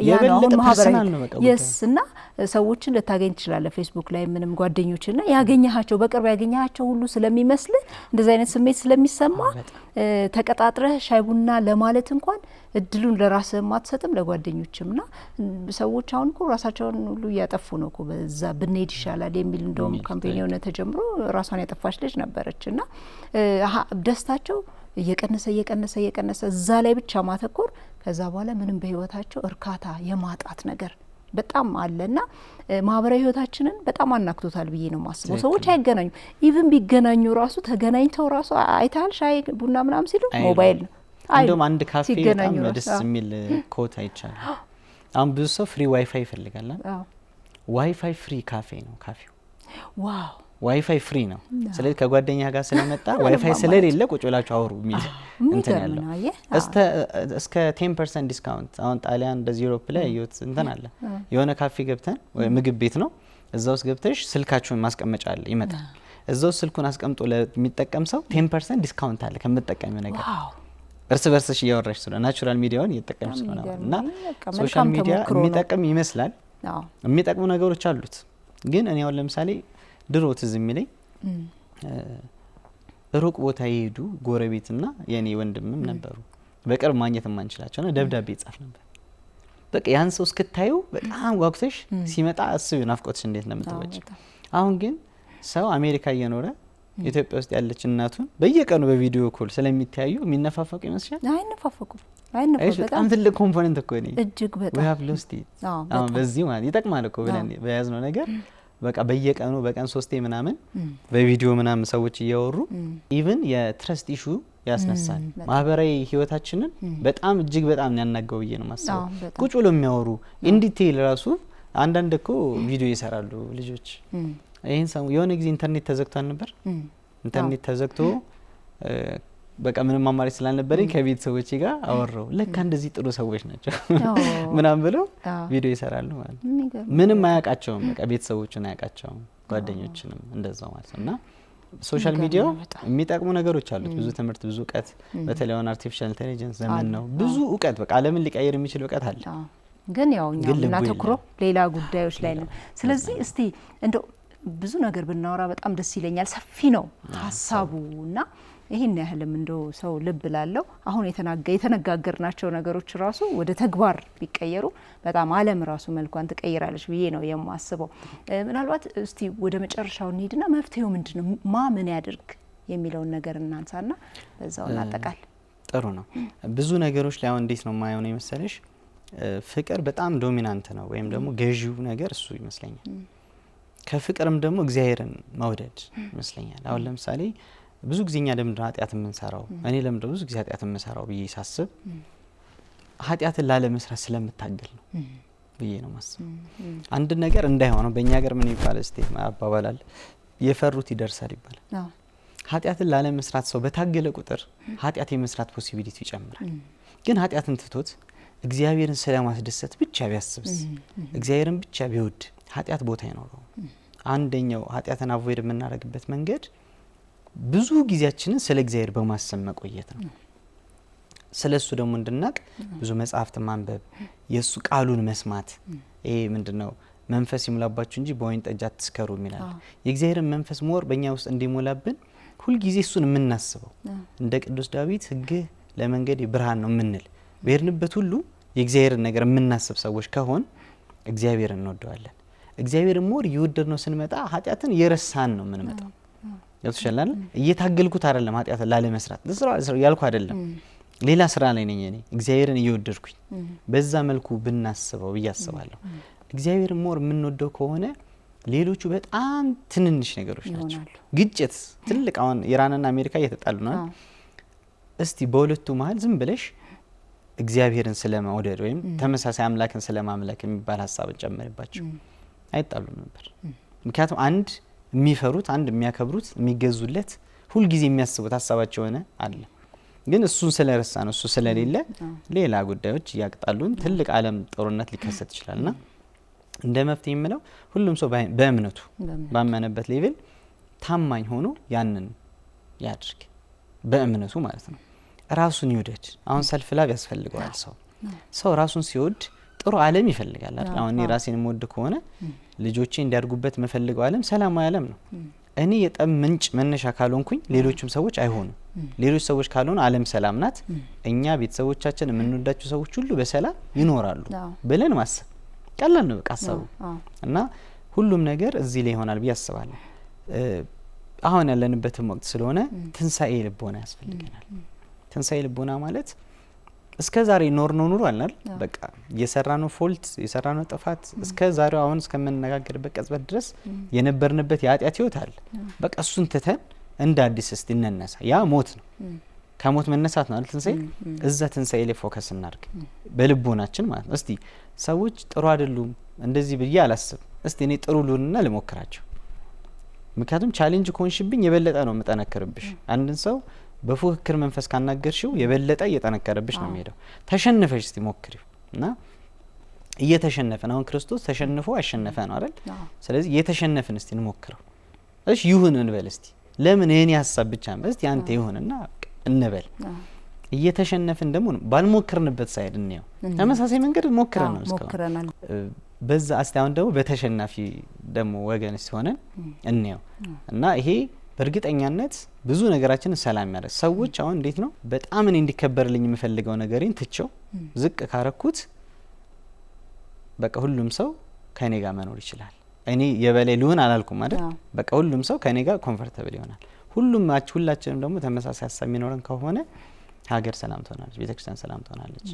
ያ ነው አሁን ማህበራዊ እና ሰዎችን ልታገኝ ትችላለህ ፌስቡክ ላይ ምንም ጓደኞችና ያገኘሃቸው በቅርብ ያገኘሃቸው ሁሉ ስለሚመስል እንደዛ አይነት ስሜት ስለሚሰማ ተቀጣጥረህ ሻይ ቡና ለማለት እንኳን እድሉን ለራስህ ማትሰጥም ለጓደኞችምና ሰዎች አሁን እኮ ራሳቸውን ሁሉ እያጠፉ ነው እኮ በዛ ብንሄድ ይሻላል የሚል እንደውም ካምፔን የሆነ ተጀምሮ ራሷን ያጠፋች ልጅ ነበረችና ደስታቸው እየቀነሰ እዛ ላይ ብቻ ማተኮር ከዛ በኋላ ምንም በህይወታቸው እርካታ የማጣት ነገር በጣም አለና ማህበራዊ ህይወታችንን በጣም አናክቶታል ብዬ ነው ማስበው። ሰዎች አይገናኙ ኢቭን ቢገናኙ ራሱ ተገናኝተው ራሱ አይታል ሻይ ቡና ምናምን ሲሉ ሞባይል ነው። እንደውም አንድ ካፌ በጣም ደስ የሚል ኮት አይቻል። አሁን ብዙ ሰው ፍሪ ዋይፋይ ይፈልጋል። ዋይፋይ ፍሪ ካፌ ነው ካፌው። ዋው ዋይፋይ ፍሪ ነው። ስለዚህ ከጓደኛ ጋር ስለመጣ ዋይፋይ ስለሌለ ቁጭ ብላችሁ አውሩ የሚል እንትን ያለው እስከ 10% ዲስካውንት። አሁን ጣሊያን እንደዚህ ዩሮፕ ላይ ያዩት እንትን አለ። የሆነ ካፌ ገብተን ወይ ምግብ ቤት ነው እዛ ውስጥ ገብተሽ ስልካችሁን ማስቀመጫ አለ ይመጣል። እዛው ስልኩን አስቀምጦ ለሚጠቀም ሰው 10% ዲስካውንት አለ ከምትጠቀሚው ነገር። እርስ በርስሽ እያወራሽ ስለሆነ ናቹራል ሚዲያውን እየተጠቀምሽ ስለሆነ እና ሶሻል ሚዲያ የሚጠቅም ይመስላል። የሚጠቅሙ ነገሮች አሉት። ግን እኔ አሁን ለምሳሌ ድሮ ትዝ የሚለኝ ሩቅ ቦታ የሄዱ ጎረቤትና የኔ ወንድምም ነበሩ በቅርብ ማግኘት የማንችላቸውና ደብዳቤ ይጻፍ ነበር። በቃ ያን ሰው እስክታዩ በጣም ጓጉተሽ ሲመጣ አስቢ ናፍቆትሽ እንዴት ነው የምትወጪ። አሁን ግን ሰው አሜሪካ እየኖረ ኢትዮጵያ ውስጥ ያለች እናቱን በየቀኑ በቪዲዮ ኮል ስለሚታዩ የሚነፋፈቁ ይመስላል። አይነፋፈቁም። በጣም ትልቅ ኮምፖነንት እኮ ነው እጅግ በጣም we have lost it። አሁን በዚህ ማለት ይጠቅማል እኮ ብለን በያዝነው ነገር በቃ በየቀኑ በቀን 3 ምናምን በቪዲዮ ምናምን ሰዎች እያወሩ ኢቭን የትረስት ኢሹ ያስነሳል። ማህበራዊ ህይወታችንን በጣም እጅግ በጣም ያናጋው ብዬ ነው ማስበው። ቁጭ ብሎ የሚያወሩ ኢን ዲቴይል ራሱ አንዳንድ እኮ ቪዲዮ ይሰራሉ ልጆች። ይሄን ሰው የሆነ ጊዜ ኢንተርኔት ተዘግቷል ነበር። ኢንተርኔት ተዘግቶ በቃ ምንም አማራጭ ስላልነበረኝ ከቤተሰቦቼ ጋር አወራው። ለካ እንደዚህ ጥሩ ሰዎች ናቸው ምናምን ብለው ቪዲዮ ይሰራሉ ማለት ነው። ምንም አያውቃቸውም፣ በቃ ቤተሰቦቹን አያውቃቸውም፣ ጓደኞችንም እንደዛው ማለት ነውና ሶሻል ሚዲያው የሚጠቅሙ ነገሮች አሉት። ብዙ ትምህርት፣ ብዙ እውቀት፣ በተለይ አሁን አርቲፊሻል ኢንተለጀንስ ዘመን ነው። ብዙ እውቀት በቃ ዓለምን ሊቀይር የሚችል እውቀት አለ። ግን ያው እኛ እናተኩረው ሌላ ጉዳዮች ላይ ነው። ስለዚህ እስቲ እንደው ብዙ ነገር ብናወራ በጣም ደስ ይለኛል። ሰፊ ነው ሀሳቡና ይሄን ያህልም እንደው ሰው ልብ ላለው አሁን የተነጋገርናቸው ነገሮች ራሱ ወደ ተግባር ቢቀየሩ በጣም ዓለም ራሱ መልኳን ትቀይራለች ብዬ ነው የማስበው። ምናልባት እስቲ ወደ መጨረሻው እንሂድና መፍትሄው ምንድነው፣ ምን ያድርግ የሚለውን ነገር እናንሳና በዛው እናጠቃል። ጥሩ ነው። ብዙ ነገሮች ላይ አሁን እንዴት ነው ማየው ነው የመሰለሽ፣ ፍቅር በጣም ዶሚናንት ነው ወይም ደግሞ ገዢው ነገር እሱ ይመስለኛል። ከፍቅርም ደግሞ እግዚአብሔርን መውደድ ይመስለኛል። አሁን ለምሳሌ ብዙ ጊዜኛ ለምንድነው ኃጢአት የምንሰራው? እኔ ለምንድነው ብዙ ጊዜ ኃጢአት የምንሰራው ብዬ ሳስብ ኃጢአትን ላለመስራት ስለምታገል ነው ብዬ ነው ማስበው። አንድ ነገር እንዳይሆነው በእኛ ሀገር ምን ይባላል እስቲ አባባላል፣ የፈሩት ይደርሳል ይባላል። ኃጢአትን ላለመስራት ሰው በታገለ ቁጥር ኃጢአት የመስራት ፖሲቢሊቲ ይጨምራል። ግን ኃጢአትን ትቶት እግዚአብሔርን ስለማስደሰት ብቻ ቢያስብስ፣ እግዚአብሔርን ብቻ ቢወድ ኃጢአት ቦታ አይኖረውም። አንደኛው ኃጢአትን አቮይድ የምናደርግበት መንገድ ብዙ ጊዜያችንን ስለ እግዚአብሔር በማሰብ መቆየት ነው። ስለሱ ደግሞ እንድናቅ ብዙ መጽሐፍት ማንበብ፣ የሱ ቃሉን መስማት። ይሄ ምንድነው መንፈስ ይሙላባችሁ እንጂ በወይን ጠጅ አትስከሩ ይላል። የእግዚአብሔርን መንፈስ ሞር በእኛ ውስጥ እንዲሞላብን ሁል ጊዜ እሱን የምናስበው፣ እንደ ቅዱስ ዳዊት ሕግህ ለመንገድ ብርሃን ነው የምንል፣ በሄድንበት ሁሉ የእግዚአብሔርን ነገር የምናስብ ሰዎች ከሆን እግዚአብሔርን እንወደዋለን። እግዚአብሔርን ሞር እየወደድነው ስንመጣ ኃጢአትን እየረሳን ነው የምንመጣው። ያልተሻላል እየታገልኩት አይደለም ኃጢአትን ላለመስራት ለስራ ያልኩ አይደለም፣ ሌላ ስራ ላይ ነኝ እኔ እግዚአብሔርን እየወደድኩኝ። በዛ መልኩ ብናስበው ብዬ አስባለሁ። እግዚአብሔርን ሞር የምንወደው ከሆነ ሌሎቹ በጣም ትንንሽ ነገሮች ናቸው። ግጭት ትልቅ፣ አሁን ኢራንና አሜሪካ እየተጣሉ ነው። እስቲ በሁለቱ መሀል ዝም ብለሽ እግዚአብሔርን ስለመውደድ ወይም ተመሳሳይ አምላክን ስለማምለክ የሚባል ሀሳብን ጨምርባቸው አይጣሉም ነበር። ምክንያቱም አንድ የሚፈሩት፣ አንድ የሚያከብሩት፣ የሚገዙለት፣ ሁልጊዜ የሚያስቡት ሀሳባቸው ሆነ አለ። ግን እሱን ስለረሳ ነው፣ እሱ ስለሌለ ሌላ ጉዳዮች እያቅጣሉን ትልቅ ዓለም ጦርነት ሊከሰት ይችላልና እንደ መፍትሄ የምለው ሁሉም ሰው በእምነቱ ባመነበት ሌቭል ታማኝ ሆኖ ያንን ያድርግ፣ በእምነቱ ማለት ነው። ራሱን ይውደድ። አሁን ሰልፍ ላብ ያስፈልገዋል። ሰው ራሱን ሲወድ ጥሩ ዓለም ይፈልጋል አይደል? አሁን እኔ ራሴን የምወድ ከሆነ ልጆቼ እንዲያድጉበት መፈልገው ዓለም ሰላማዊ ዓለም ነው። እኔ የጠብ ምንጭ መነሻ ካልሆንኩኝ ሌሎችም ሰዎች አይሆኑም። ሌሎች ሰዎች ካልሆኑ ዓለም ሰላም ናት፣ እኛ ቤተሰቦቻችን የምንወዳቸው ሰዎች ሁሉ በሰላም ይኖራሉ ብለን ማሰብ ቀላል ነው በቃ ሀሳቡ። እና ሁሉም ነገር እዚህ ላይ ይሆናል ብዬ አስባለሁ። አሁን ያለንበትም ወቅት ስለሆነ ትንሳኤ ልቦና ያስፈልገናል። ትንሳኤ ልቦና ማለት እስከ ዛሬ ኖርነው ኑሮ አልናል። በቃ የሰራነው ፎልት የሰራነው ጥፋት እስከ ዛሬው አሁን እስከምንነጋገርበት ቅጽበት ድረስ የነበርንበት የኃጢአት ህይወት አለ። በቃ እሱን ትተን እንደ አዲስ እስቲ እንነሳ። ያ ሞት ነው፣ ከሞት መነሳት ነው አይደል ትንሳኤ። እዛ ትንሳኤ ላይ ፎከስ እናድርግ በልቦናችን ማለት ነው። እስቲ ሰዎች ጥሩ አይደሉም እንደዚህ ብዬ አላስብ፣ እስቲ እኔ ጥሩ ልሁንና ልሞክራቸው። ምክንያቱም ቻሌንጅ ኮንሽብኝ የበለጠ ነው የምጠነክርብሽ። አንድን ሰው በፉክክር መንፈስ ካናገርሽው የበለጠ እየጠነከረብሽ ነው የሚሄደው። ተሸንፈሽ እስቲ ሞክሪው እና እየተሸነፈን አሁን ክርስቶስ ተሸንፎ አሸነፈ ነው አይደል? ስለዚህ እየተሸነፈን እስቲ እንሞክረው። እሺ ይሁን እንበል እስቲ። ለምን የኔ ሀሳብ ብቻ ነው እስቲ አንተ ይሁንና እንበል። እየተሸነፈን ደግሞ ባልሞክርንበት ሳይድ እንየው። ተመሳሳይ መንገድ ሞክረናል እስካሁን። በዛ እስቲ አሁን ደግሞ በተሸናፊ ደግሞ ወገን ሲሆነን እንየው እና ይሄ በእርግጠኛነት ብዙ ነገራችንን ሰላም ያደርግ። ሰዎች አሁን እንዴት ነው በጣም እኔ እንዲከበርልኝ የምፈልገው ነገሬን ትቼው ዝቅ ካረኩት በቃ ሁሉም ሰው ከኔ ጋር መኖር ይችላል። እኔ የበላይ ልሆን አላልኩም አይደል? በቃ ሁሉም ሰው ከኔ ጋር ኮምፎርታብል ይሆናል። ሁላችንም ደግሞ ተመሳሳይ ሀሳብ የሚኖረን ከሆነ ሀገር ሰላም ትሆናለች፣ ቤተክርስቲያን ሰላም ትሆናለች።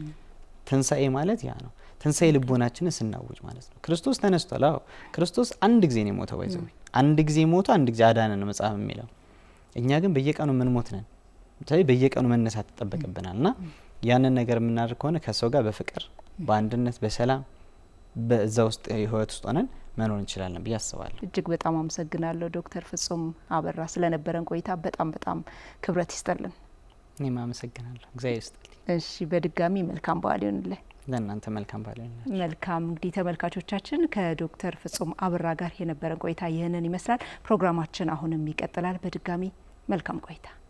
ትንሳኤ ማለት ያ ነው። ትንሳኤ ልቦናችንን ስናውጅ ማለት ነው። ክርስቶስ ተነስቷል። አዎ ክርስቶስ አንድ ጊዜ ነው የሞተው። ባይዘው አንድ ጊዜ ሞቶ አንድ ጊዜ አዳነ ነው መጽሐፍ የሚለው። እኛ ግን በየቀኑ ምን ሞት ነን? ስለዚህ በየቀኑ መነሳት ይጠበቅብናል እና ያንን ነገር የምናደርግ ከሆነ ከሰው ጋር በፍቅር በአንድነት በሰላም በዛ ውስጥ ህይወት ውስጥ ሆነን መኖር እንችላለን ብዬ አስባለሁ። እጅግ በጣም አመሰግናለሁ ዶክተር ፍጹም አበራ ስለነበረን ቆይታ በጣም ክብረት ይስጥልን። እኔም አመሰግናለሁ። እግዚአብሔር ይስጥልኝ። እሺ በድጋሚ መልካም በዓል ይሁንልህ። ለእናንተ መልካም በዓል ይሁንላችሁ። መልካም እንግዲህ ተመልካቾቻችን ከዶክተር ፍጹም አበራ ጋር የነበረን ቆይታ ይህንን ይመስላል። ፕሮግራማችን አሁንም ይቀጥላል። በድጋሚ መልካም ቆይታ